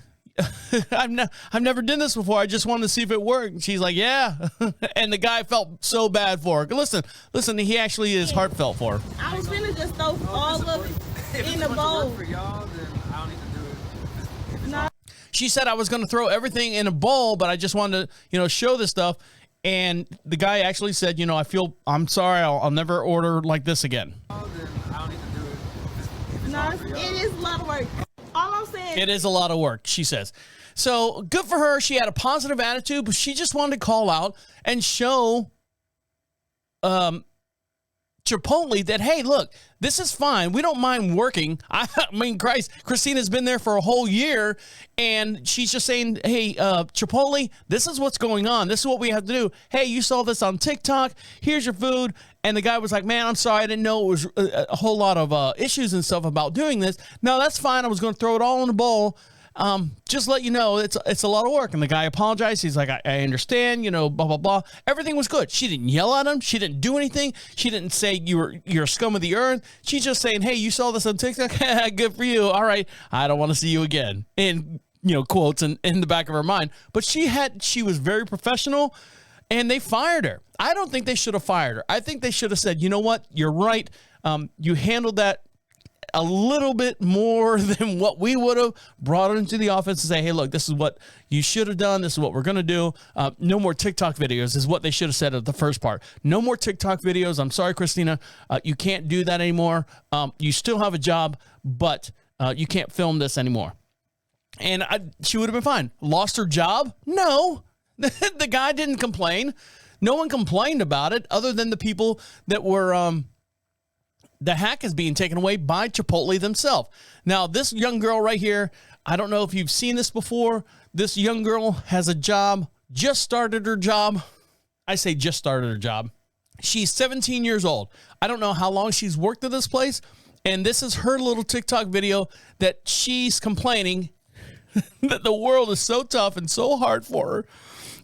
I've never done this before. I just wanted to see if it worked. And she's like, yeah. And the guy felt so bad for her. Listen, he actually is heartfelt for her. I was finna just throw all of it in the bowl. For y'all, then I don't need to do it. If it's No. She said I was going to throw everything in a bowl, but I just wanted to, show this stuff. And the guy actually said, I'm sorry. I'll never order like this again. then I don't need to do it. If it's No, hard for y'all. it is a lot of work. All I'm saying. It is a lot of work, she says. So good for her. She had a positive attitude, but she just wanted to call out and show Chipotle that, hey, look, this is fine. We don't mind working. I mean, Christ, Christina's been there for a whole year, and she's just saying, hey, Chipotle, this is what's going on. This is what we have to do. Hey, you saw this on TikTok. Here's your food. And the guy was like, man, I'm sorry. I didn't know it was a whole lot of issues and stuff about doing this. No, that's fine. I was going to throw it all in a bowl. Just let you know, it's a lot of work. And the guy apologized. He's like, I understand, blah, blah, blah. Everything was good. She didn't yell at him. She didn't do anything. She didn't say you're scum of the earth. She's just saying, hey, you saw this on TikTok. Good for you. All right. I don't want to see you again. In, quotes in the back of her mind. But she was very professional, and they fired her. I don't think they should have fired her. I think they should have said, you know what? You're right. You handled that a little bit more than what we would have. Brought her into the office and say, hey, look, this is what you should have done. This is what we're going to do. No more TikTok videos is what they should have said at the first part. No more TikTok videos. I'm sorry, Christina. You can't do that anymore. You still have a job, but you can't film this anymore. And she would have been fine. Lost her job? No. The guy didn't complain. No one complained about it other than the people that were... the hack is being taken away by Chipotle themselves. Now, this young girl right here, I don't know if you've seen this before. This young girl has a job, just started her job. I say just started her job. She's 17 years old. I don't know how long she's worked at this place. And this is her little TikTok video that she's complaining that the world is so tough and so hard for her.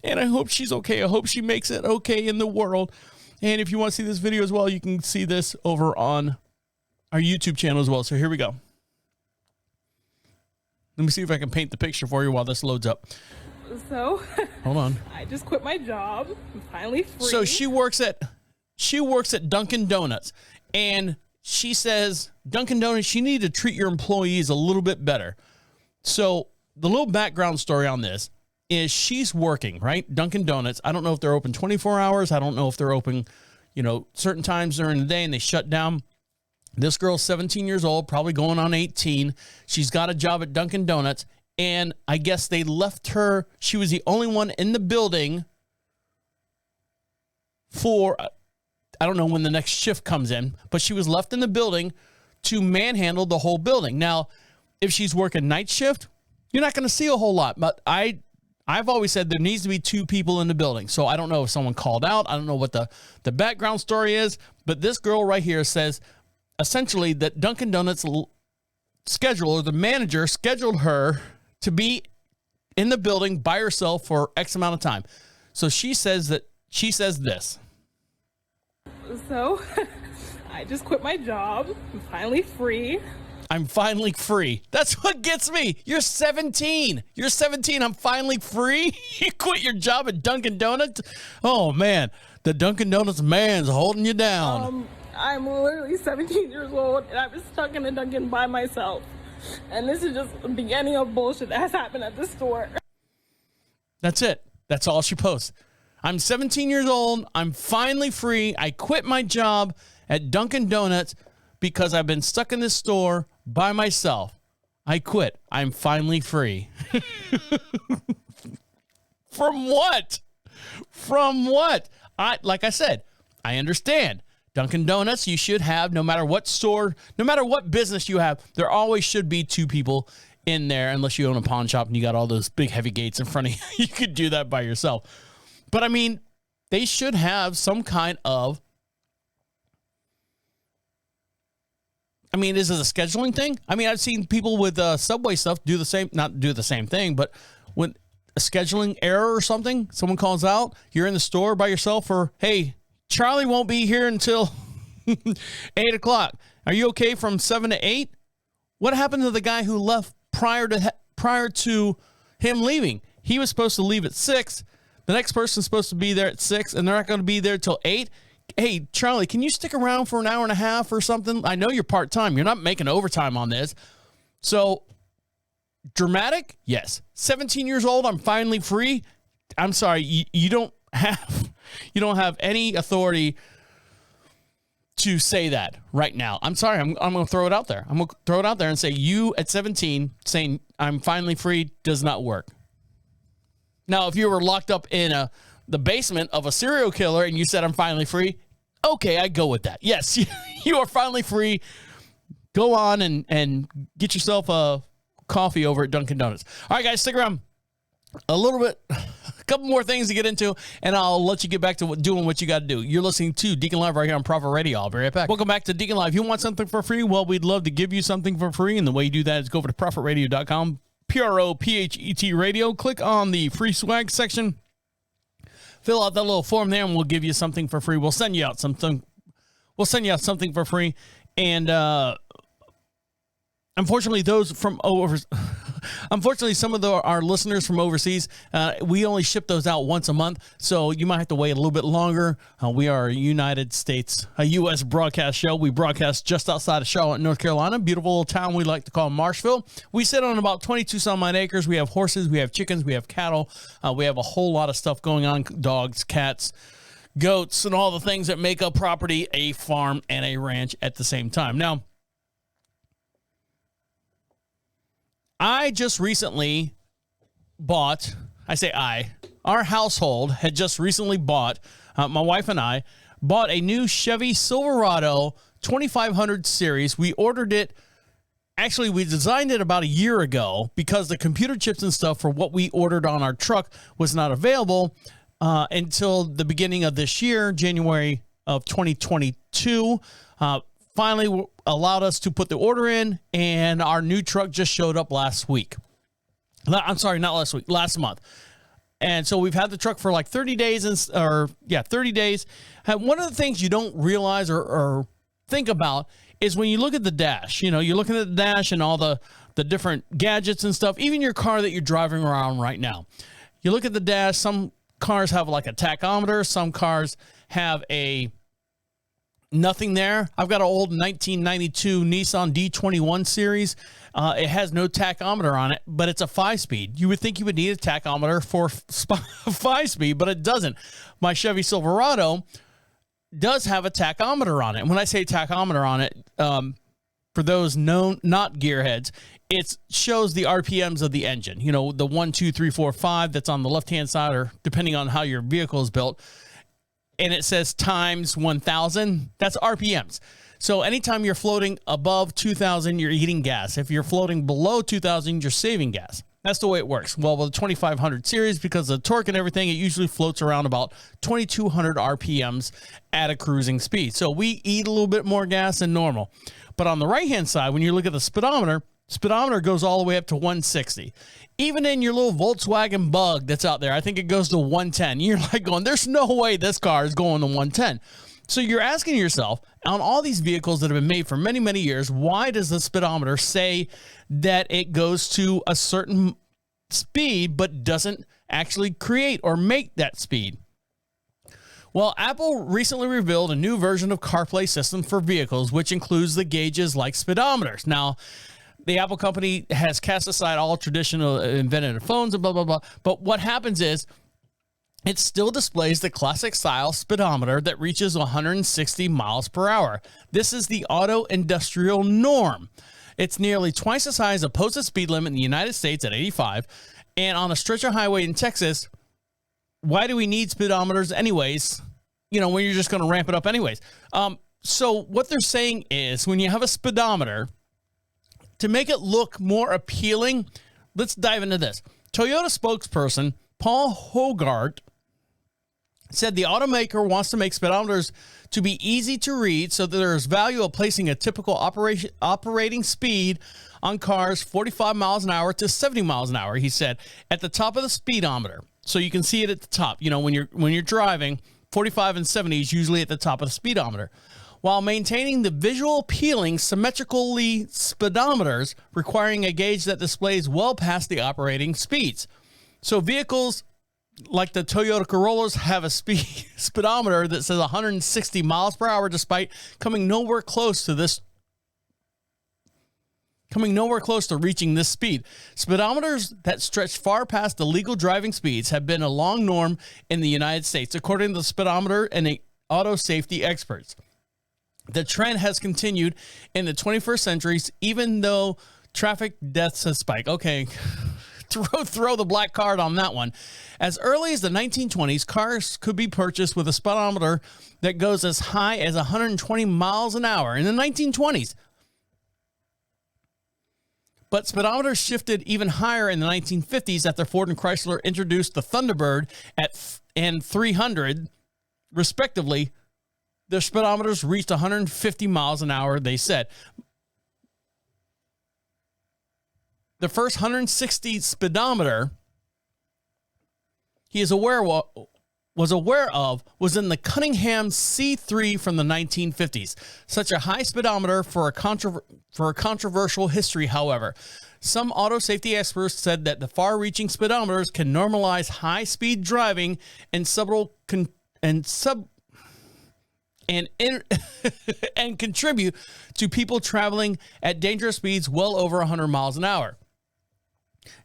And I hope she's okay. I hope she makes it okay in the world. And if you want to see this video as well, you can see this over on our YouTube channel as well. So here we go. Let me see if I can paint the picture for you while this loads up. So, hold on. I just quit my job. I'm finally free. So she works at Dunkin' Donuts, and she says, Dunkin' Donuts, you need to treat your employees a little bit better. So the little background story on this is she's working, right? Dunkin' Donuts. I don't know if they're open 24 hours. I don't know if they're open, certain times during the day and they shut down. This girl's 17 years old, probably going on 18. She's got a job at Dunkin' Donuts, and I guess they left her. She was the only one in the building for, I don't know when the next shift comes in, but she was left in the building to manhandle the whole building. Now, if she's working night shift, you're not going to see a whole lot, but I've always said there needs to be two people in the building. So I don't know if someone called out. I don't know what the background story is. But this girl right here says essentially that Dunkin' Donuts scheduler, the manager, scheduled her to be in the building by herself for X amount of time. So she says this. So, I just quit my job. I'm finally free. I'm finally free. That's what gets me. You're 17. You're 17. I'm finally free. You quit your job at Dunkin' Donuts. Oh, man. The Dunkin' Donuts man's holding you down. I'm literally 17 years old, and I was stuck in a Dunkin' by myself. And this is just the beginning of bullshit that has happened at the store. That's it. That's all she posts. I'm 17 years old. I'm finally free. I quit my job at Dunkin' Donuts because I've been stuck in this store by myself. I quit. I'm finally free. From what? From what? Like I said, I understand. Dunkin' Donuts, you should have, no matter what store, no matter what business you have, there always should be two people in there, unless you own a pawn shop and you got all those big heavy gates in front of you. You could do that by yourself. But I mean, they should have some kind of, is it a scheduling thing? I've seen people with Subway stuff do the same, not do the same thing, but when a scheduling error or something, someone calls out, you're in the store by yourself, or, hey, Charlie won't be here until 8 o'clock. Are you okay from 7 to 8? What happened to the guy who left prior to him leaving? He was supposed to leave at 6. The next person's supposed to be there at 6, and they're not going to be there till 8. Hey, Charlie, can you stick around for an hour and a half or something? I know you're part-time. You're not making overtime on this. So, dramatic? Yes. 17 years old, I'm finally free. I'm sorry, you don't have any authority to say that right now. I'm sorry, I'm going to throw it out there. I'm going to throw it out there and say you at 17 saying I'm finally free does not work. Now, if you were locked up in the basement of a serial killer and you said I'm finally free, okay, I go with that. Yes, you are finally free. Go on and get yourself a coffee over at Dunkin' Donuts. All right, guys, stick around. A couple more things to get into, and I'll let you get back to doing what you got to do. You're listening to Deacon Live right here on Prophet Radio. I'll be right back. Welcome back to Deacon Live. You want something for free? Well, we'd love to give you something for free, and the way you do that is go over to prophetradio.com, PROPHET radio. Click on the free swag section. Fill out that little form there, and we'll give you something for free. We'll send you out something. We'll send you out something for free, and unfortunately, some of our listeners from overseas, we only ship those out once a month, so you might have to wait a little bit longer. We are a United States, a U.S. broadcast show. We broadcast just outside of Charlotte, North Carolina, beautiful little town we like to call Marshville. We sit on about 22 some odd acres. We have horses, we have chickens, we have cattle. We have a whole lot of stuff going on, dogs, cats, goats, and all the things that make up property, a farm, and a ranch at the same time. Now, I just recently bought, our household had just recently bought, my wife and I bought a new Chevy Silverado 2500 series. We ordered it, actually we designed it about a year ago because the computer chips and stuff for what we ordered on our truck was not available until the beginning of this year, January of 2022. Finally allowed us to put the order in, and our new truck just showed up last week. I'm sorry, not last week, last month. And so we've had the truck for like 30 days, 30 days. And one of the things you don't realize or think about is when you look at the dash, you're looking at the dash and all the different gadgets and stuff, even your car that you're driving around right now. You look at the dash, some cars have like a tachometer, some cars have nothing there. I've got an old 1992 Nissan D21 series. It has no tachometer on it, but it's a 5-speed. You would think you would need a tachometer for 5-speed, but it doesn't. My Chevy Silverado does have a tachometer on it. And when I say tachometer on it, for those not gearheads, it shows the RPMs of the engine. The 1, 2, 3, 4, 5 that's on the left-hand side, or depending on how your vehicle is built. And it says times 1,000. That's RPMs. So anytime you're floating above 2,000, you're eating gas. If you're floating below 2,000, you're saving gas. That's the way it works. Well, with the 2500 series, because of the torque and everything, it usually floats around about 2,200 RPMs at a cruising speed. So we eat a little bit more gas than normal. But on the right-hand side, when you look at the speedometer goes all the way up to 160. Even in your little Volkswagen Bug that's out there, I think it goes to 110. You're like going, there's no way this car is going to 110. So you're asking yourself, on all these vehicles that have been made for many, many years, why does the speedometer say that it goes to a certain speed but doesn't actually create or make that speed? Well, Apple recently revealed a new version of CarPlay system for vehicles, which includes the gauges like speedometers. Now, the Apple company has cast aside all traditional invented phones and blah, blah, blah. But what happens is it still displays the classic style speedometer that reaches 160 miles per hour. This is the auto industrial norm. It's nearly twice as high as a posted speed limit in the United States at 85. And on a stretch of highway in Texas, why do we need speedometers anyways? When you're just going to ramp it up anyways. So what they're saying is when you have a speedometer, to make it look more appealing, let's dive into this. Toyota spokesperson Paul Hogart said the automaker wants to make speedometers to be easy to read so that there is value of placing a typical operating speed on cars 45 miles an hour to 70 miles an hour, he said, at the top of the speedometer. So you can see it at the top. When you're driving, 45 and 70 is usually at the top of the speedometer. while maintaining the visual appealing symmetrically speedometers, requiring a gauge that displays well past the operating speeds. So vehicles like the Toyota Corollas have a speedometer that says 160 miles per hour, despite coming nowhere close to reaching this speed. Speedometers that stretch far past the legal driving speeds have been a long norm in the United States, according to the speedometer and auto safety experts. The trend has continued in the 21st century, even though traffic deaths have spiked. Okay, throw the black card on that one. As early as the 1920s, cars could be purchased with a speedometer that goes as high as 120 miles an hour in the 1920s. But speedometers shifted even higher in the 1950s after Ford and Chrysler introduced the Thunderbird and 300, respectively. Their speedometers reached 150 miles an hour, they said. The first 160 speedometer he was aware of was in the Cunningham C3 from the 1950s. Such a high speedometer for a controversial history, however. Some auto safety experts said that the far-reaching speedometers can normalize high-speed driving and contribute to people traveling at dangerous speeds well over 100 miles an hour.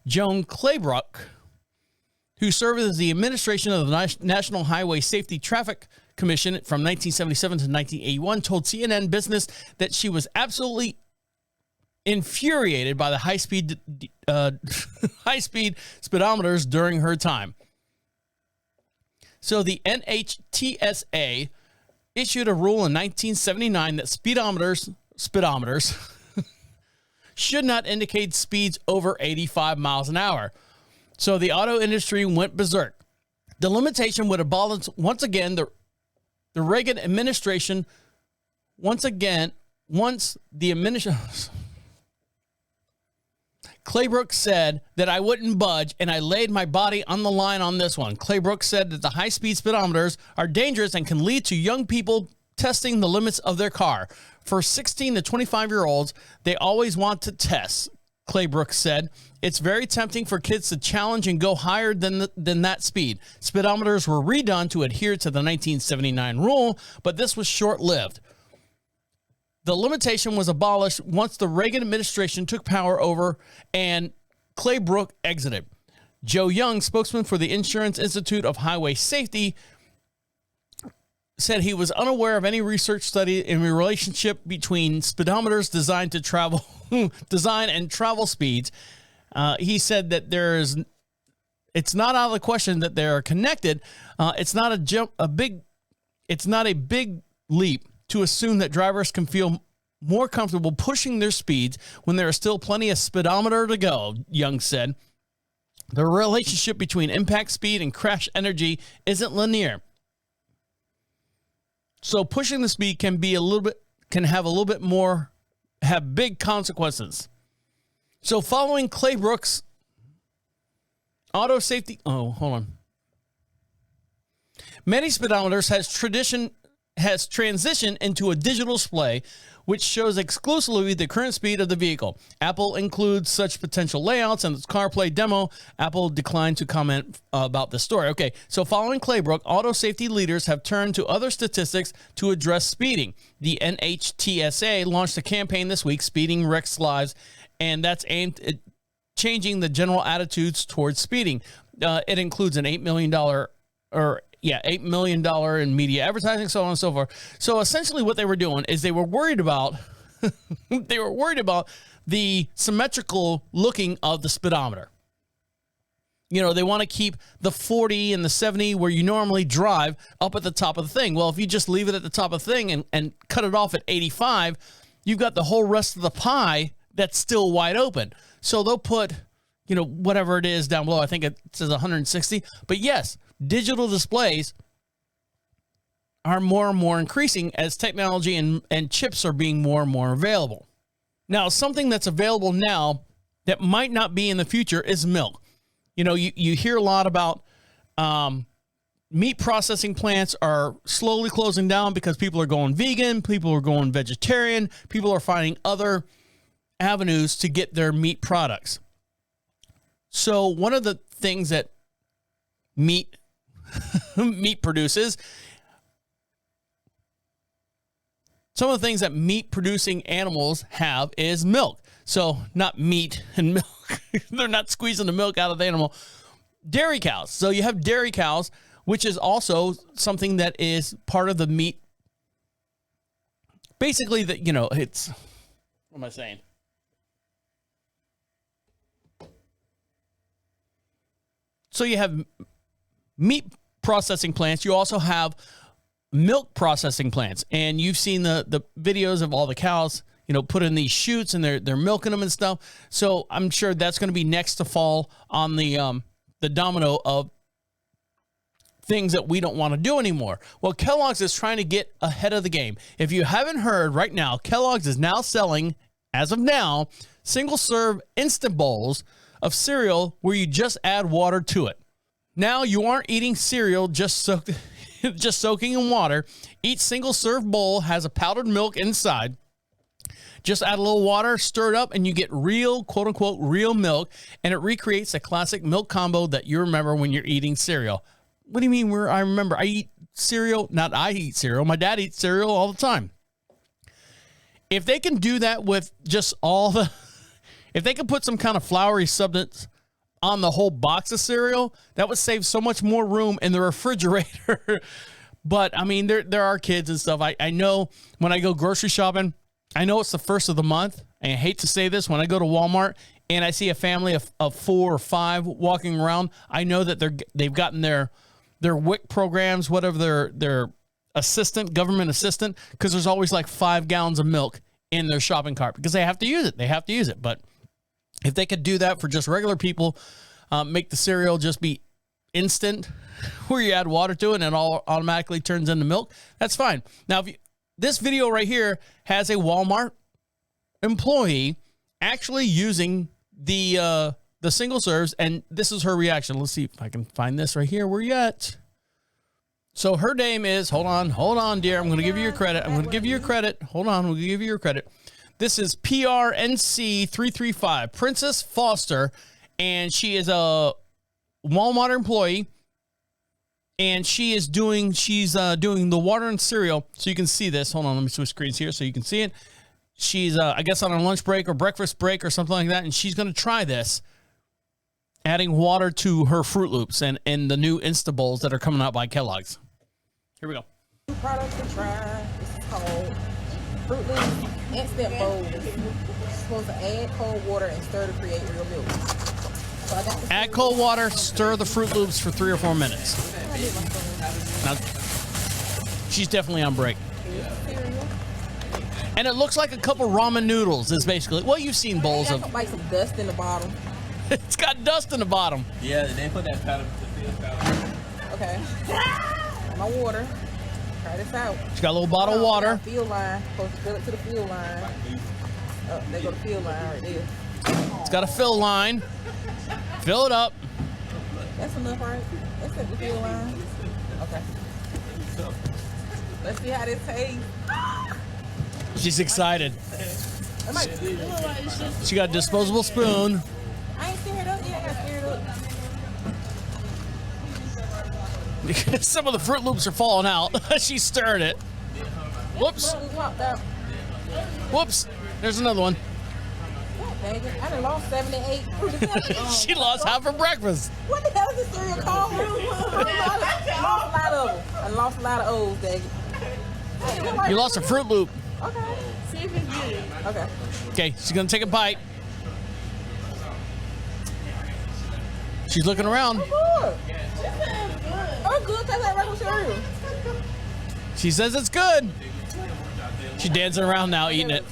Joan Claybrook, who served as the administration of the National Highway Safety Traffic Commission from 1977 to 1981, told CNN Business that she was absolutely infuriated by the high-speed speedometers during her time. So the NHTSA issued a rule in 1979 that speedometers should not indicate speeds over 85 miles an hour. So the auto industry went berserk. The limitation would abolish once again the Reagan administration. Claybrook said that I wouldn't budge, and I laid my body on the line on this one. Claybrook said that the high-speed speedometers are dangerous and can lead to young people testing the limits of their car. For 16 to 25-year-olds, they always want to test, Claybrook said. It's very tempting for kids to challenge and go higher than that speed. Speedometers were redone to adhere to the 1979 rule, but this was short-lived. The limitation was abolished once the Reagan administration took power over and Claybrook exited. Joe Young, spokesman for the Insurance Institute of Highway Safety, said he was unaware of any research study in the relationship between speedometers designed and travel speeds. He said that it's not out of the question that they are connected. It's not a big leap to assume that drivers can feel more comfortable pushing their speeds when there is still plenty of speedometer to go, Young said. The relationship between impact speed and crash energy isn't linear. So pushing the speed can have big consequences. So following Claybrook's auto safety, many speedometers has transitioned into a digital display which shows exclusively the current speed of the vehicle. Apple includes such potential layouts in its CarPlay demo. Apple declined to comment about this story. Okay, so following Claybrook, auto safety leaders have turned to other statistics to address speeding. The NHTSA launched a campaign this week, Speeding Wrecks Lives, and that's aimed at changing the general attitudes towards speeding. It includes an $8 million in media advertising, so on and so forth. So essentially what they were doing is they were worried about the symmetrical looking of the speedometer. You know, they want to keep the 40 and the 70 where you normally drive up at the top of the thing. Well, if you just leave it at the top of the thing and cut it off at 85, you've got the whole rest of the pie that's still wide open. So they'll put, whatever it is down below. I think it says 160. But yes, digital displays are more and more increasing as technology and chips are being more and more available. Now, something that's available now that might not be in the future is milk. You hear a lot about, meat processing plants are slowly closing down because people are going vegan, people are going vegetarian, people are finding other avenues to get their meat products. So one of the things that meat produces, some of the things that meat producing animals have is milk. So not meat and milk. They're not squeezing the milk out of the animal. Dairy cows. So you have dairy cows, which is also something that is part of the meat. Basically, that, you know, it's, what am I saying? So you have meat processing plants. You also have milk processing plants. And you've seen the videos of all the cows, you know, put in these chutes and they're milking them and stuff. So I'm sure that's going to be next to fall on the domino of things that we don't want to do anymore. Well, Kellogg's is trying to get ahead of the game. If you haven't heard, right now, Kellogg's is now selling, as of now, single-serve instant bowls of cereal where you just add water to it. Now you aren't eating cereal just soaking in water. Each single-serve bowl has a powdered milk inside. Just add a little water, stir it up, and you get real, quote-unquote, real milk, and it recreates a classic milk combo that you remember when you're eating cereal. What do you mean I remember? I eat cereal. Not I eat cereal. My dad eats cereal all the time. If they can do that with just if they could put some kind of floury substance on the whole box of cereal, that would save so much more room in the refrigerator. But, I mean, there are kids and stuff. I know when I go grocery shopping, I know it's the first of the month, and I hate to say this, when I go to Walmart and I see a family of 4 or 5 walking around, I know that they've gotten their WIC programs, whatever their government assistant, because there's always like 5 gallons of milk in their shopping cart because they have to use it. But if they could do that for just regular people, make the cereal just be instant, where you add water to it and it all automatically turns into milk, that's fine. Now, this video right here has a Walmart employee actually using the single serves, and this is her reaction. Let's see if I can find this right here. Where you at? So her name is, hold on, dear. I'm going to give you your credit. Hold on, we'll give you your credit. This is PRNC335, Princess Foster, and she is a Walmart employee, and she's doing the water and cereal. So you can see this. Hold on, let me switch screens here so you can see it. She's, I guess, on her lunch break or breakfast break or something like that, and she's going to try this, adding water to her Fruit Loops and the new Insta Bowls that are coming out by Kellogg's. Here we go. New product to try. This is called Fruit Loops Instant Bowls. It's supposed to add cold water and stir to create real milk. So I got add cold water, stir the Fruit Loops for 3 or 4 minutes. Now, she's definitely on break. And it looks like a couple ramen noodles is basically, well, you've seen bowls of. Like some dust in the bottom. It's got dust in the bottom. Yeah, they put that powder to field powder. Okay. My water. Try this out. She's got a little bottle of water. Field line. Supposed to fill it to the field line. Oh, there go the field line right there. It's got a fill line. Fill it up. That's enough, right? That's at the field line. Okay. Let's see how this tastes. She's excited. She got a disposable spoon. I ain't stirred up yet. I got stirred up. Some of the Fruit Loops are falling out. She stirred it. Whoops. Whoops. There's another one. I done lost 7 to 8. She lost half her breakfast. What the hell is this cereal called? I lost a lot of O's, dang it. You lost a Fruit Loop. Okay. See if it's good. Okay. Okay, she's going to take a bite. She's looking around. Oh, good. That's like regular cereal. She says it's good. She's dancing around now, eating it.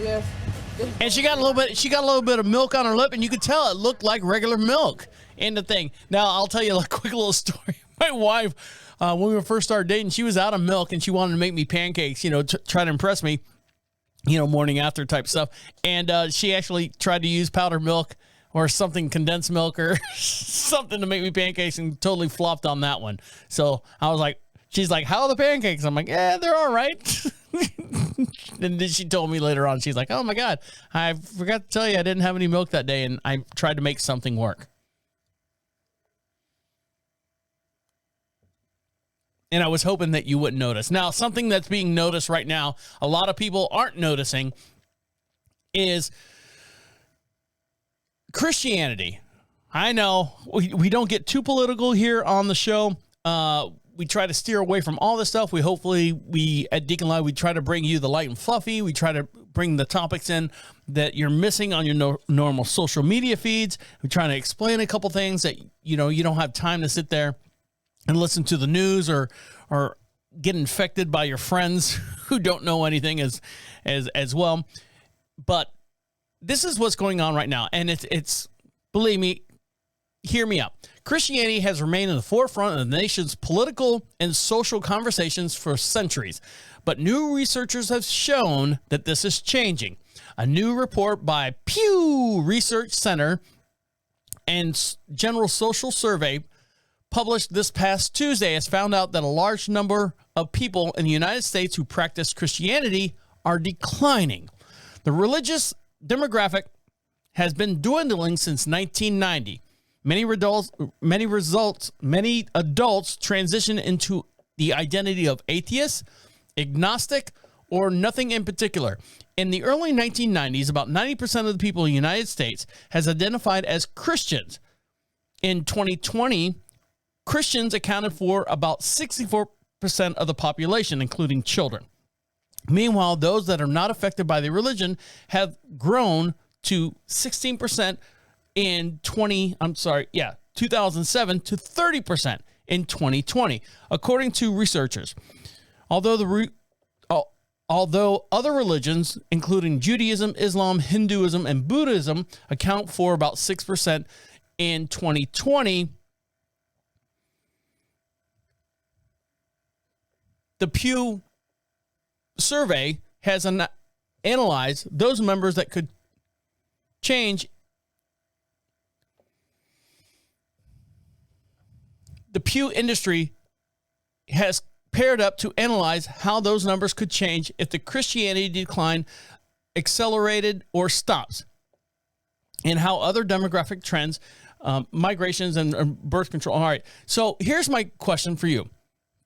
Yes. And she got a little bit of milk on her lip, and you could tell it looked like regular milk in the thing. Now, I'll tell you a quick little story. My wife, when we first started dating, she was out of milk, and she wanted to make me pancakes, try to impress me, morning after type stuff. And she actually tried to use powdered milk or something, condensed milk or something to make me pancakes, and totally flopped on that one. So I was like, she's like, how are the pancakes? I'm like, yeah, they're all right. And then she told me later on, she's like, oh my God, I forgot to tell you I didn't have any milk that day, and I tried to make something work. And I was hoping that you wouldn't notice. Now, something that's being noticed right now, a lot of people aren't noticing, is Christianity. I know we don't get too political here on the show. We try to steer away from all this stuff. We at DeaconLive, we try to bring you the light and fluffy. We try to bring the topics in that you're missing on your normal social media feeds. We're trying to explain a couple things that, you don't have time to sit there and listen to the news or get infected by your friends who don't know anything as well. But this is what's going on right now. And it's believe me, hear me out. Christianity has remained in the forefront of the nation's political and social conversations for centuries. But new researchers have shown that this is changing. A new report by Pew Research Center and General Social Survey published this past Tuesday has found out that a large number of people in the United States who practice Christianity are declining. The religious demographic has been dwindling since 1990. Many adults transition into the identity of atheist, agnostic, or nothing in particular. In the early 1990s, about 90% of the people in the United States has identified as Christians. In 2020, Christians accounted for about 64% of the population, including children. Meanwhile, those that are not affected by the religion have grown to 16% in 2007 to 30% in 2020, according to researchers. Although other religions, including Judaism, Islam, Hinduism, and Buddhism, account for about 6% in 2020, the Pew survey has analyzed those members that could change. The Pew industry has paired up to analyze how those numbers could change if the Christianity decline accelerated or stops, and how other demographic trends, migrations, and birth control. All right, so here's my question for you.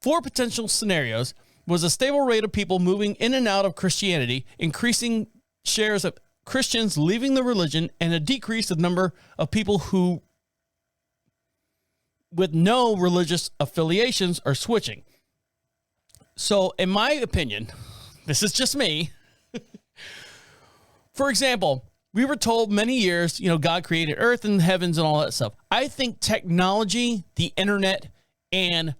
4 potential scenarios was a stable rate of people moving in and out of Christianity, increasing shares of Christians leaving the religion, and a decrease of number of people who with no religious affiliations are switching. So in my opinion, this is just me. For example, we were told many years, God created earth and heavens and all that stuff. I think technology, the internet, and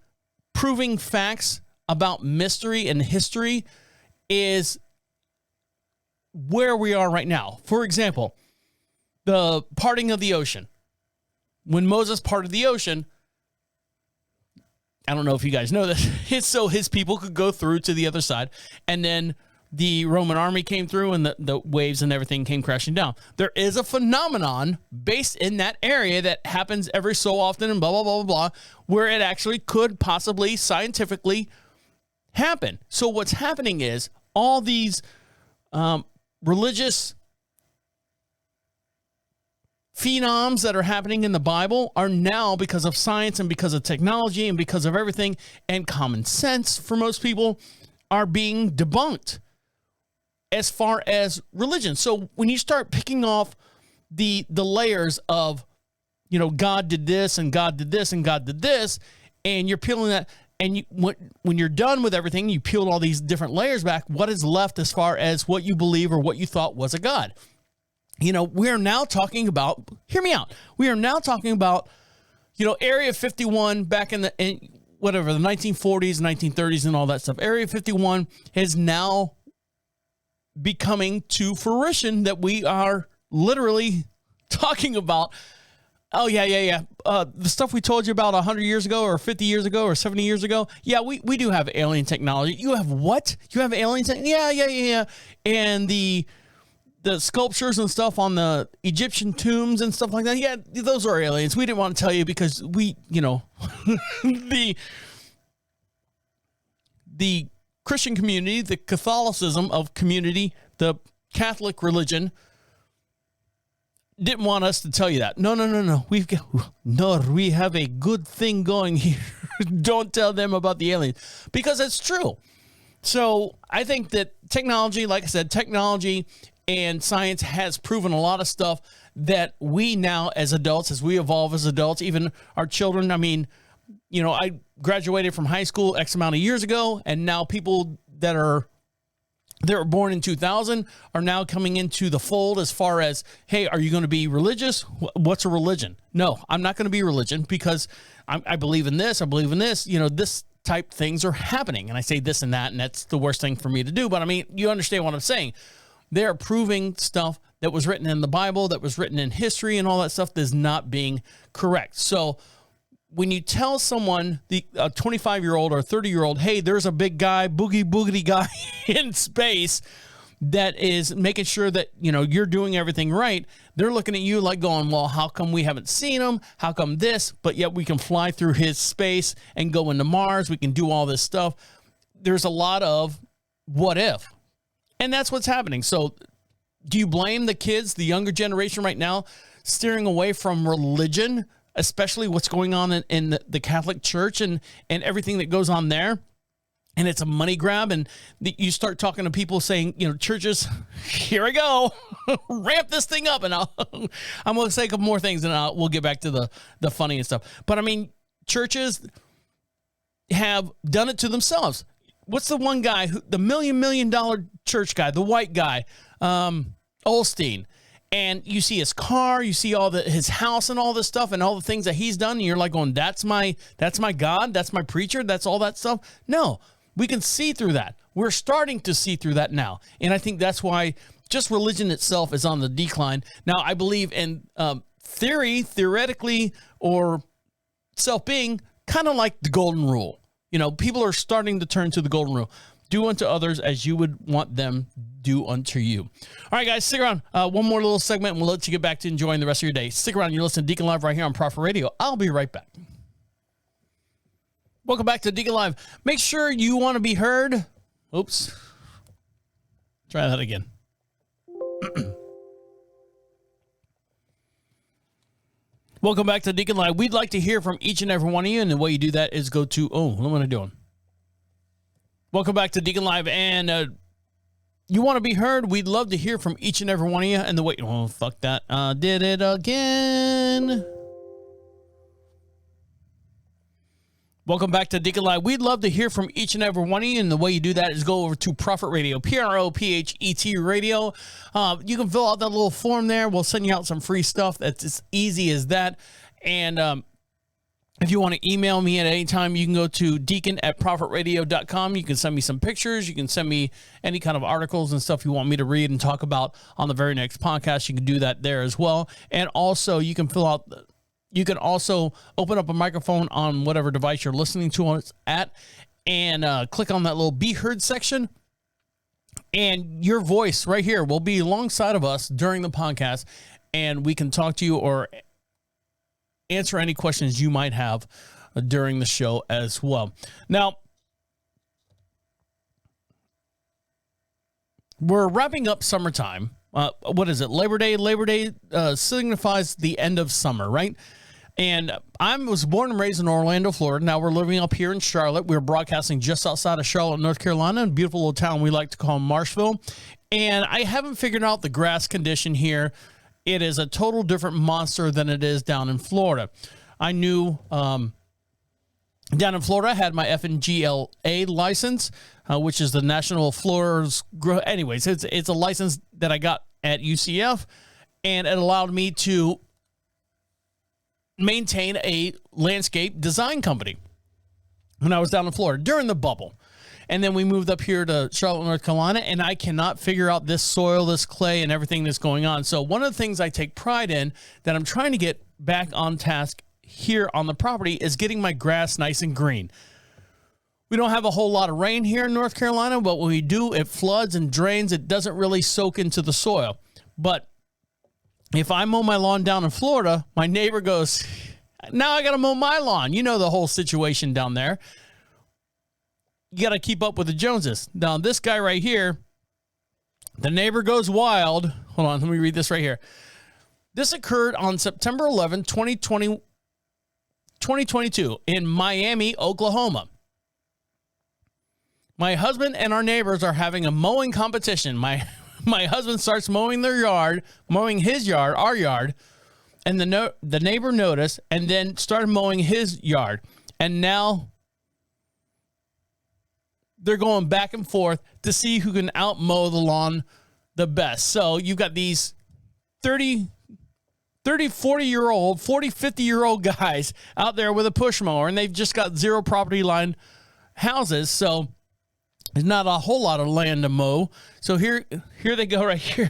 proving facts about mystery and history is where we are right now. For example, the parting of the ocean. When Moses parted the ocean, I don't know if you guys know this, it's so his people could go through to the other side, and then the Roman army came through and the waves and everything came crashing down. There is a phenomenon based in that area that happens every so often and blah, blah, blah, blah, blah, where it actually could possibly scientifically happen. So what's happening is all these religious phenoms that are happening in the Bible are now, because of science and because of technology and because of everything and common sense for most people, are being debunked as far as religion. So when you start picking off the layers of, God did this and God did this and God did this, and you're peeling that, and when you're done with everything, you peeled all these different layers back, what is left as far as what you believe or what you thought was a God? We are now talking about, hear me out. We are now talking about, Area 51 back in the 1940s, 1930s and all that stuff. Area 51 is now becoming to fruition that we are literally talking about. Oh, yeah. The stuff we told you about 100 years ago or 50 years ago or 70 years ago. Yeah, we do have alien technology. You have what? You have alien technology? Yeah. And the sculptures and stuff on the Egyptian tombs and stuff like that, yeah, those are aliens. We didn't want to tell you because we, the Christian community, the Catholicism of community, the Catholic religion didn't want us to tell you that. No. We have a good thing going here. Don't tell them about the aliens because it's true. So I think that technology, like I said, technology and science has proven a lot of stuff that we now as adults, as we evolve as adults, even our children. I mean, I graduated from high school X amount of years ago, and now people that were born in 2000 are now coming into the fold as far as, hey, are you going to be religious? What's a religion? No, I'm not going to be religion because I believe in this. I believe in this. This type things are happening. And I say this and that, and that's the worst thing for me to do. But I mean, you understand what I'm saying. They're proving stuff that was written in the Bible, that was written in history and all that stuff that is not being correct. So when you tell someone, a 25-year-old or 30-year-old, hey, there's a big guy, boogity guy in space that is making sure that, you're doing everything right, they're looking at you like going, well, how come we haven't seen him? How come this? But yet we can fly through his space and go into Mars. We can do all this stuff. There's a lot of what if. And that's what's happening. So do you blame the kids, the younger generation right now, steering away from religion, especially what's going on in the Catholic Church and everything that goes on there? And it's a money grab. And you start talking to people saying, churches, here I go, ramp this thing up. And I'm going to say a couple more things and we'll get back to the funny and stuff. But I mean, churches have done it to themselves. What's the one guy, the $1 million church guy, the white guy, Olstein, and you see his car, you see his house and all this stuff and all the things that he's done, and you're like going, that's my God, that's my preacher, that's all that stuff. No, we can see through that. We're starting to see through that now, and I think that's why just religion itself is on the decline. Now, I believe in theoretically, or self-being, kind of like the golden rule. People are starting to turn to the golden rule. Do unto others as you would want them do unto you. All right, guys, stick around. One more little segment, and we'll let you get back to enjoying the rest of your day. Stick around. You're listening to Deacon Live right here on Prophet Radio. I'll be right back. Welcome back to Deacon Live. Make sure you want to be heard. Oops. Try that again. Welcome back to Deacon Live. We'd like to hear from each and every one of you, and the way you do that is go to, what am I doing? Welcome back to Deacon Live, and you want to be heard? We'd love to hear from each and every one of you, and the way, fuck that, did it again. Welcome back to Deacon Live. We'd love to hear from each and every one of you, and the way you do that is go over to Prophet Radio, PROPHET Radio. You can fill out that little form there. We'll send you out some free stuff. That's as easy as that. And if you want to email me at any time, you can go to deacon@prophetradio.com. You can send me some pictures. You can send me any kind of articles and stuff you want me to read and talk about on the very next podcast. You can do that there as well. And also, you can fill out... You can also open up a microphone on whatever device you're listening to us at and click on that little Be Heard section. And your voice right here will be alongside of us during the podcast, and we can talk to you or answer any questions you might have during the show as well. Now, we're wrapping up summertime. What is it? Labor Day? Labor Day signifies the end of summer, right? And I was born and raised in Orlando, Florida. Now we're living up here in Charlotte. We're broadcasting just outside of Charlotte, North Carolina, a beautiful little town we like to call Marshville. And I haven't figured out the grass condition here. It is a total different monster than it is down in Florida. I knew down in Florida, I had my FNGLA license, which is the National Floors. Anyways, it's a license that I got at UCF, and it allowed me to maintain a landscape design company when I was down in Florida during the bubble. And then we moved up here to Charlotte, North Carolina, and I cannot figure out this soil, this clay, and everything that's going on. So one of the things I take pride in that I'm trying to get back on task here on the property is getting my grass nice and green. We don't have a whole lot of rain here in North Carolina, but when we do, it floods and drains. It doesn't really soak into the soil. But if I mow my lawn down in Florida, my neighbor goes, now I got to mow my lawn. You know the whole situation down there. You got to keep up with the Joneses. Now, this guy right here, the neighbor goes wild. Hold on, let me read this right here. This occurred on September 11, 2022 in Miami, Oklahoma. My husband and our neighbors are having a mowing competition. My husband starts mowing their yard, mowing his yard, our yard, and the neighbor noticed and then started mowing his yard. And now they're going back and forth to see who can out-mow the lawn the best. So you've got these 30, 40-year-old, 40, 50-year-old guys out there with a push mower, and they've just got zero property line houses. So there's not a whole lot of land to mow. So here they go right here.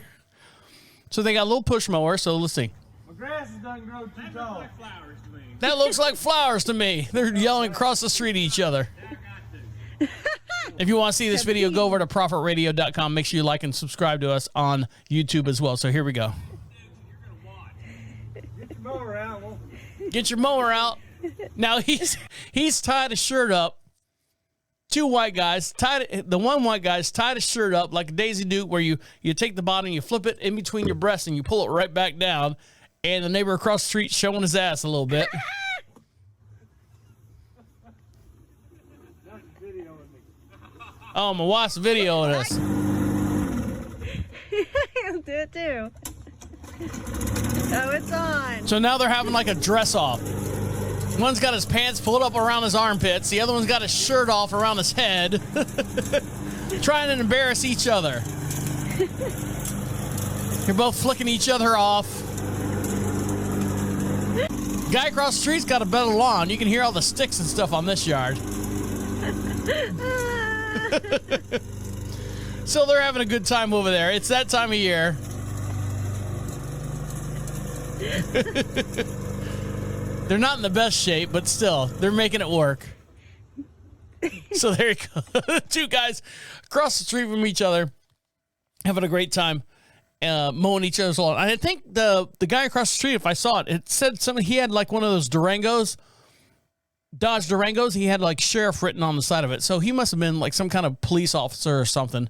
So they got a little push mower. So let's see. My grass doesn't grow too tall. That looks like flowers to me. They're yelling across the street at each other. If you want to see this video, go over to prophetradio.com. Make sure you like and subscribe to us on YouTube as well. So here we go. Get your mower out. Get your mower out. Now he's tied a shirt up. Two white guys the one white guy's tied a shirt up like a Daisy Duke, where you take the bottom, you flip it in between your breasts, and you pull it right back down. And the neighbor across the street showing his ass a little bit. Oh, my wife's videoing us. I'll do it too. Oh, it's on. So now they're having like a dress off. One's got his pants pulled up around his armpits. The other one's got his shirt off around his head. Trying to embarrass each other. You're both flicking each other off. Guy across the street's got a better lawn. You can hear all the sticks and stuff on this yard. So they're having a good time over there. It's that time of year. They're not in the best shape, but still, they're making it work. So there you go. Two guys across the street from each other, having a great time, mowing each other's lawn. I think the guy across the street, if I saw it, it said something. He had like one of those Durangos, Dodge Durangos. He had like sheriff written on the side of it. So he must have been like some kind of police officer or something.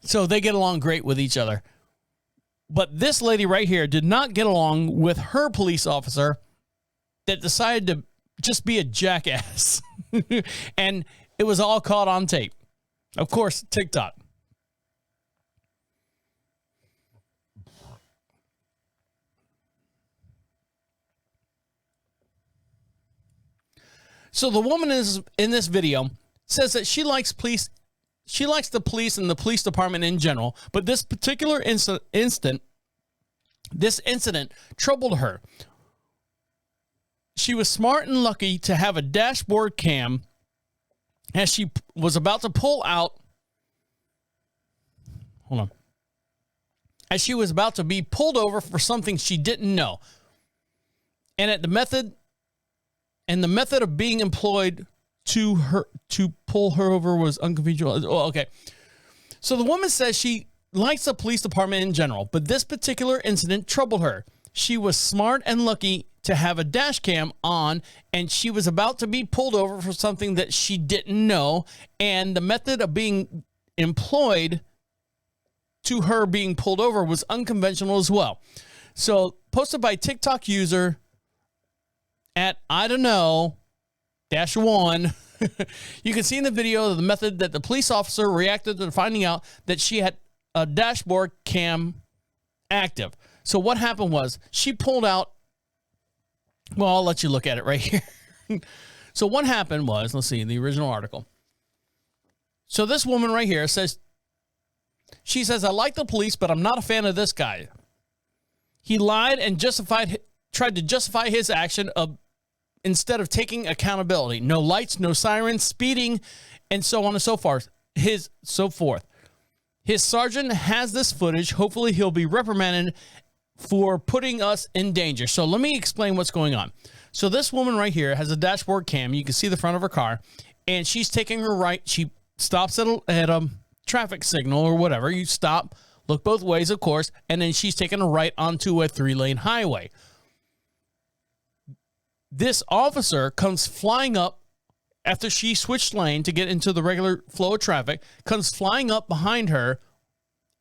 So they get along great with each other. But this lady right here did not get along with her police officer that decided to just be a jackass. And it was all caught on tape. Of course, TikTok. So the woman is in this video says that she likes police. She likes the police and the police department in general, but this particular incident troubled her. She was smart and lucky to have a dashboard cam as she was about to pull out. Hold on. As she was about to be pulled over for something she didn't know. And the method of being employed to pull her over was unconventional. Oh, okay. So the woman says she likes the police department in general, but this particular incident troubled her. She was smart and lucky to have a dash cam on, and she was about to be pulled over for something that she didn't know, and the method of being employed to her being pulled over was unconventional as well. So posted by TikTok user at I don't know -1. You can see in the video the method that the police officer reacted to finding out that she had a dashboard cam active. So what happened was she pulled out. Well, I'll let you look at it right here. So what happened was, let's see, the original article. So this woman right here says, she says, I like the police, but I'm not a fan of this guy. He lied and tried to justify his action of instead of taking accountability. No lights, no sirens, speeding, and so on and so forth. His sergeant has this footage. Hopefully he'll be reprimanded for putting us in danger. So let me explain what's going on. So this woman right here has a dashboard cam. You can see the front of her car, and she's taking her right. She stops at a traffic signal or whatever. You stop, look both ways, of course, and then she's taking a right onto a 3-lane highway. This officer comes flying up after she switched lane to get into the regular flow of traffic, comes flying up behind her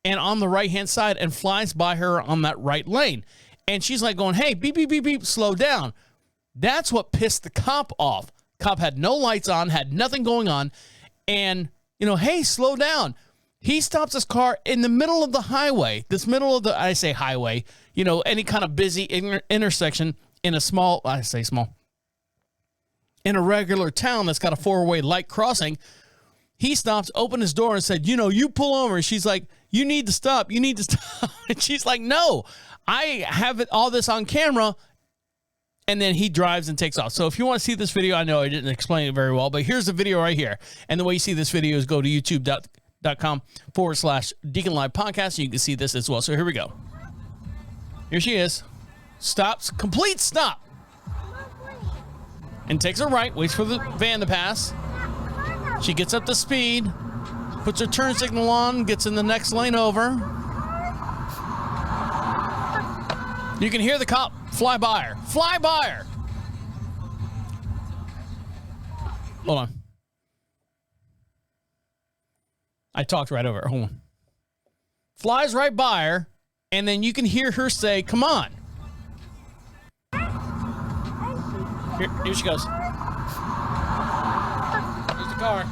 and on the right-hand side and flies by her on that right lane. And she's like going, hey, beep, beep, beep, beep, slow down. That's what pissed the cop off. Cop had no lights on, had nothing going on. And, hey, slow down. He stops his car in the middle of the highway, I say highway, any kind of busy intersection in a small, in a regular town that's got a 4-way light crossing. He stops, opened his door and said, you pull over. And she's like, you need to stop. You need to stop. And she's like, no, I have all this on camera. And then he drives and takes off. So if you want to see this video, I know I didn't explain it very well, but here's the video right here. And the way you see this video is go to youtube.com/DeaconLive podcast. And you can see this as well. So here we go. Here she is. Stops, complete stop. And takes a right, waits for the van to pass. She gets up to speed, puts her turn signal on, gets in the next lane over. You can hear the cop fly by her. Fly by her. Hold on. I talked right over her. Hold on. Flies right by her, and then you can hear her say, come on. Here she goes. Here's the car.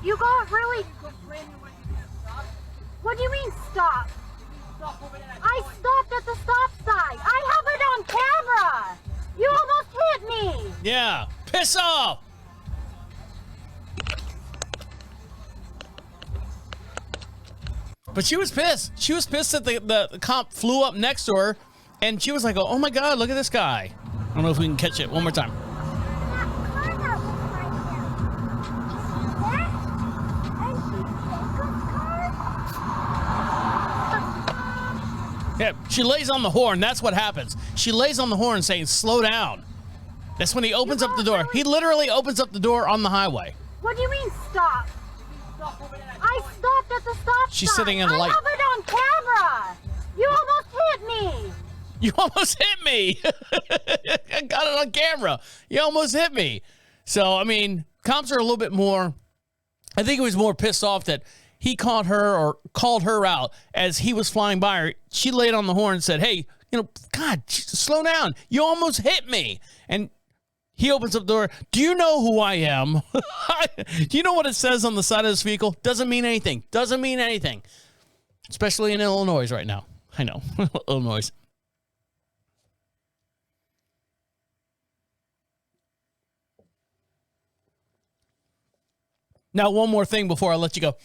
You got really... What do you mean stop? I stopped at the stop sign. I have it on camera. You almost hit me. Yeah, piss off. But she was pissed. She was pissed that the cop flew up next to her, and she was like, oh my God, look at this guy. I don't know if we can catch it one more time. Yeah, she lays on the horn. That's what happens. She lays on the horn saying, slow down. That's when he opens up the door. He literally opens up the door on the highway. What do you mean stop? I stopped at the stop She's sign. sitting in the light. I have it on camera. You almost hit me. You almost hit me. I got it on camera. You almost hit me. So, I mean, cops are a little bit more, I think he was more pissed off that he caught her or called her out as he was flying by her. She laid on the horn and said, hey, God, slow down. You almost hit me. And he opens up the door. Do you know who I am? Do you know what it says on the side of this vehicle? Doesn't mean anything. Doesn't mean anything. Especially in Illinois right now. I know. Illinois. Now, one more thing before I let you go.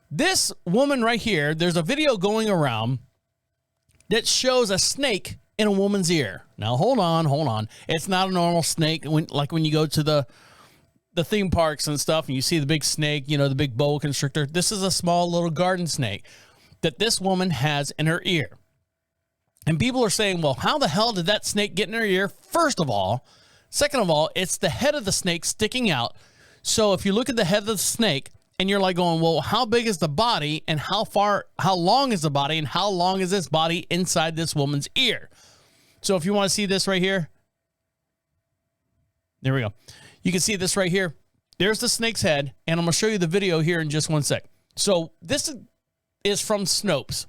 This woman right here, there's a video going around that shows a snake in a woman's ear. Now, hold on. It's not a normal snake. Like when you go to the theme parks and stuff and you see the big snake, the big boa constrictor. This is a small little garden snake that this woman has in her ear. And people are saying, well, how the hell did that snake get in her ear? First of all. Second of all, it's the head of the snake sticking out. So if you look at the head of the snake and you're like going, well, how big is the body and how long is the body and how long is this body inside this woman's ear? So if you want to see this right here, there we go. You can see this right here. There's the snake's head, and I'm going to show you the video here in just one sec. So this is from Snopes.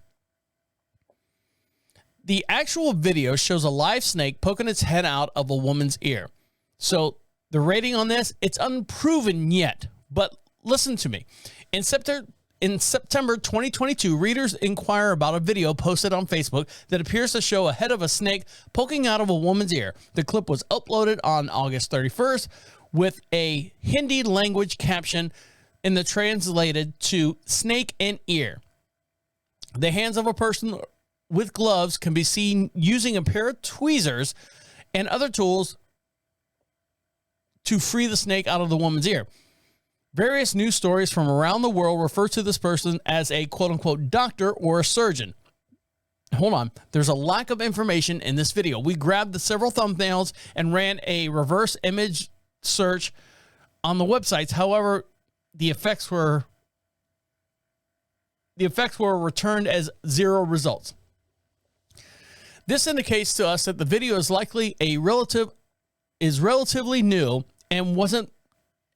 The actual video shows a live snake poking its head out of a woman's ear. So the rating on this, it's unproven yet, but listen to me. In September 2022, readers inquire about a video posted on Facebook that appears to show a head of a snake poking out of a woman's ear. The clip was uploaded on August 31st with a Hindi language caption in the translated to snake in ear. The hands of a person with gloves can be seen using a pair of tweezers and other tools to free the snake out of the woman's ear. Various news stories from around the world refer to this person as a quote-unquote doctor or a surgeon. Hold on. There's a lack of information in this video. We grabbed the several thumbnails and ran a reverse image search on the websites. However, the effects were returned as 0 results. This indicates to us that the video is likely relatively new and wasn't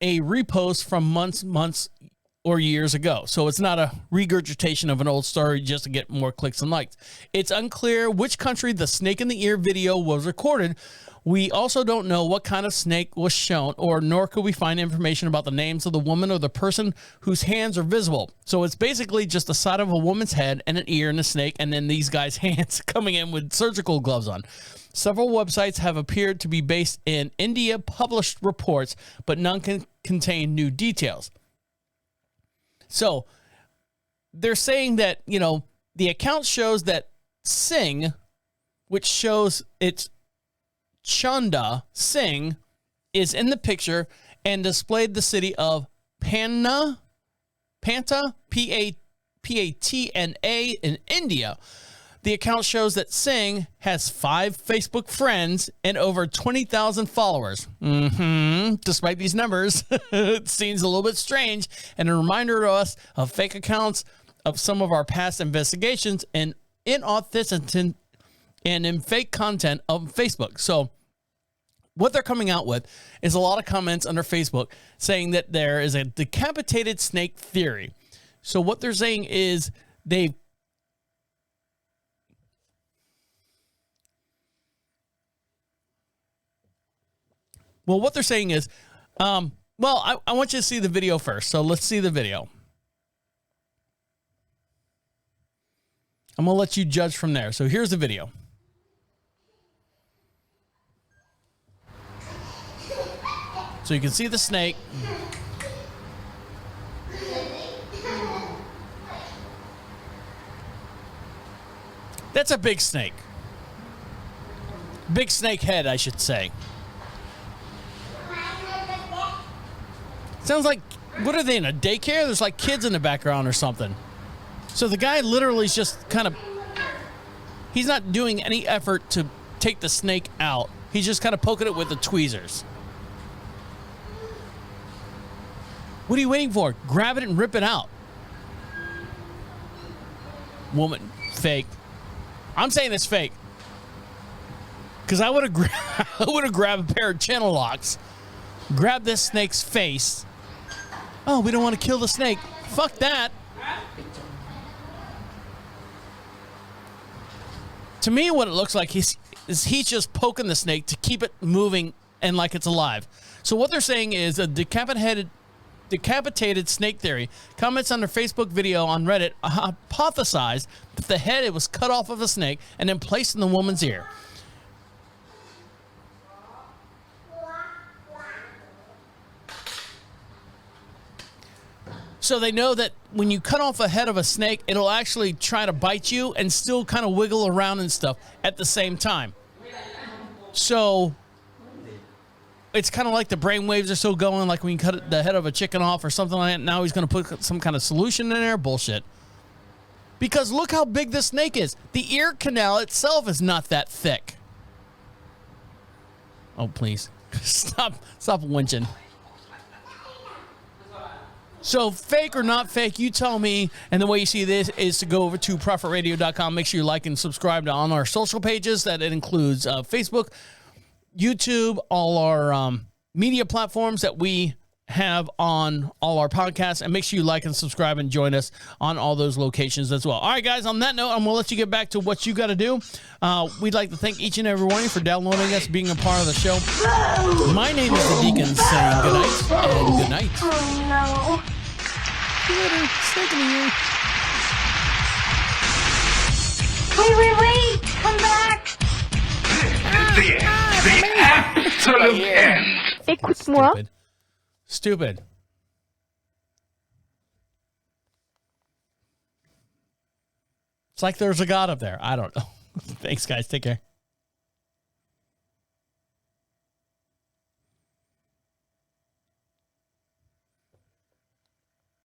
a repost from months or years ago. So it's not a regurgitation of an old story just to get more clicks and likes. It's unclear which country the snake in the ear video was recorded. We also don't know what kind of snake was shown, nor could we find information about the names of the woman or the person whose hands are visible. So it's basically just the side of a woman's head and an ear and a snake, and then these guys' hands coming in with surgical gloves on. Several websites have appeared to be based in India published reports, but none can contain new details. So they're saying that, the account shows that Singh, which shows it's Chanda Singh, is in the picture and displayed the city of Panta, P-A-T-N-A, in India. The account shows that Singh has 5 Facebook friends and over 20,000 followers. Despite these numbers, it seems a little bit strange and a reminder to us of fake accounts of some of our past investigations and inauthenticity and in fake content of Facebook. So what they're coming out with is a lot of comments under Facebook saying that there is a decapitated snake theory. So what they're saying is what they're saying is, I want you to see the video first. So let's see the video. I'm going to let you judge from there. So here's the video. So you can see the snake. That's a big snake. Big snake head, I should say. Sounds like, what are they, in a daycare? There's like kids in the background or something. So the guy literally is just he's not doing any effort to take the snake out. He's just kind of poking it with the tweezers. What are you waiting for? Grab it and rip it out. Woman, fake. I'm saying it's fake. Because I would have grabbed a pair of channel locks, grabbed this snake's face. Oh, we don't want to kill the snake. Fuck that. To me, what it looks like he's just poking the snake to keep it moving and like it's alive. So what they're saying is a decapitated snake theory. Comments under Facebook video on Reddit hypothesized that the head was cut off of a snake and then placed in the woman's ear. So they know that when you cut off a head of a snake, it'll actually try to bite you and still kind of wiggle around and stuff at the same time. So it's kind of like the brain waves are still going, like when you cut the head of a chicken off or something like that. Now he's going to put some kind of solution in there. Bullshit. Because look how big this snake is. The ear canal itself is not that thick. Oh, please. Stop winching. So fake or not fake, you tell me. And the way you see this is to go over to ProfitRadio.com. Make sure you like and subscribe on our social pages. That it includes Facebook, YouTube, all our media platforms that we have on all our podcasts. And make sure you like and subscribe and join us on all those locations as well. All right, guys, on that note, I'm going to let you get back to what you got to do. We'd like to thank each and every one of you for downloading us, being a part of the show. My name is the Deacon, saying good night and good night. Oh, no. Later. Snake in the ear. Wait. Come back. The absolute end. Écoute-moi. Stupid. It's like there's a God up there. I don't know. Thanks, guys. Take care.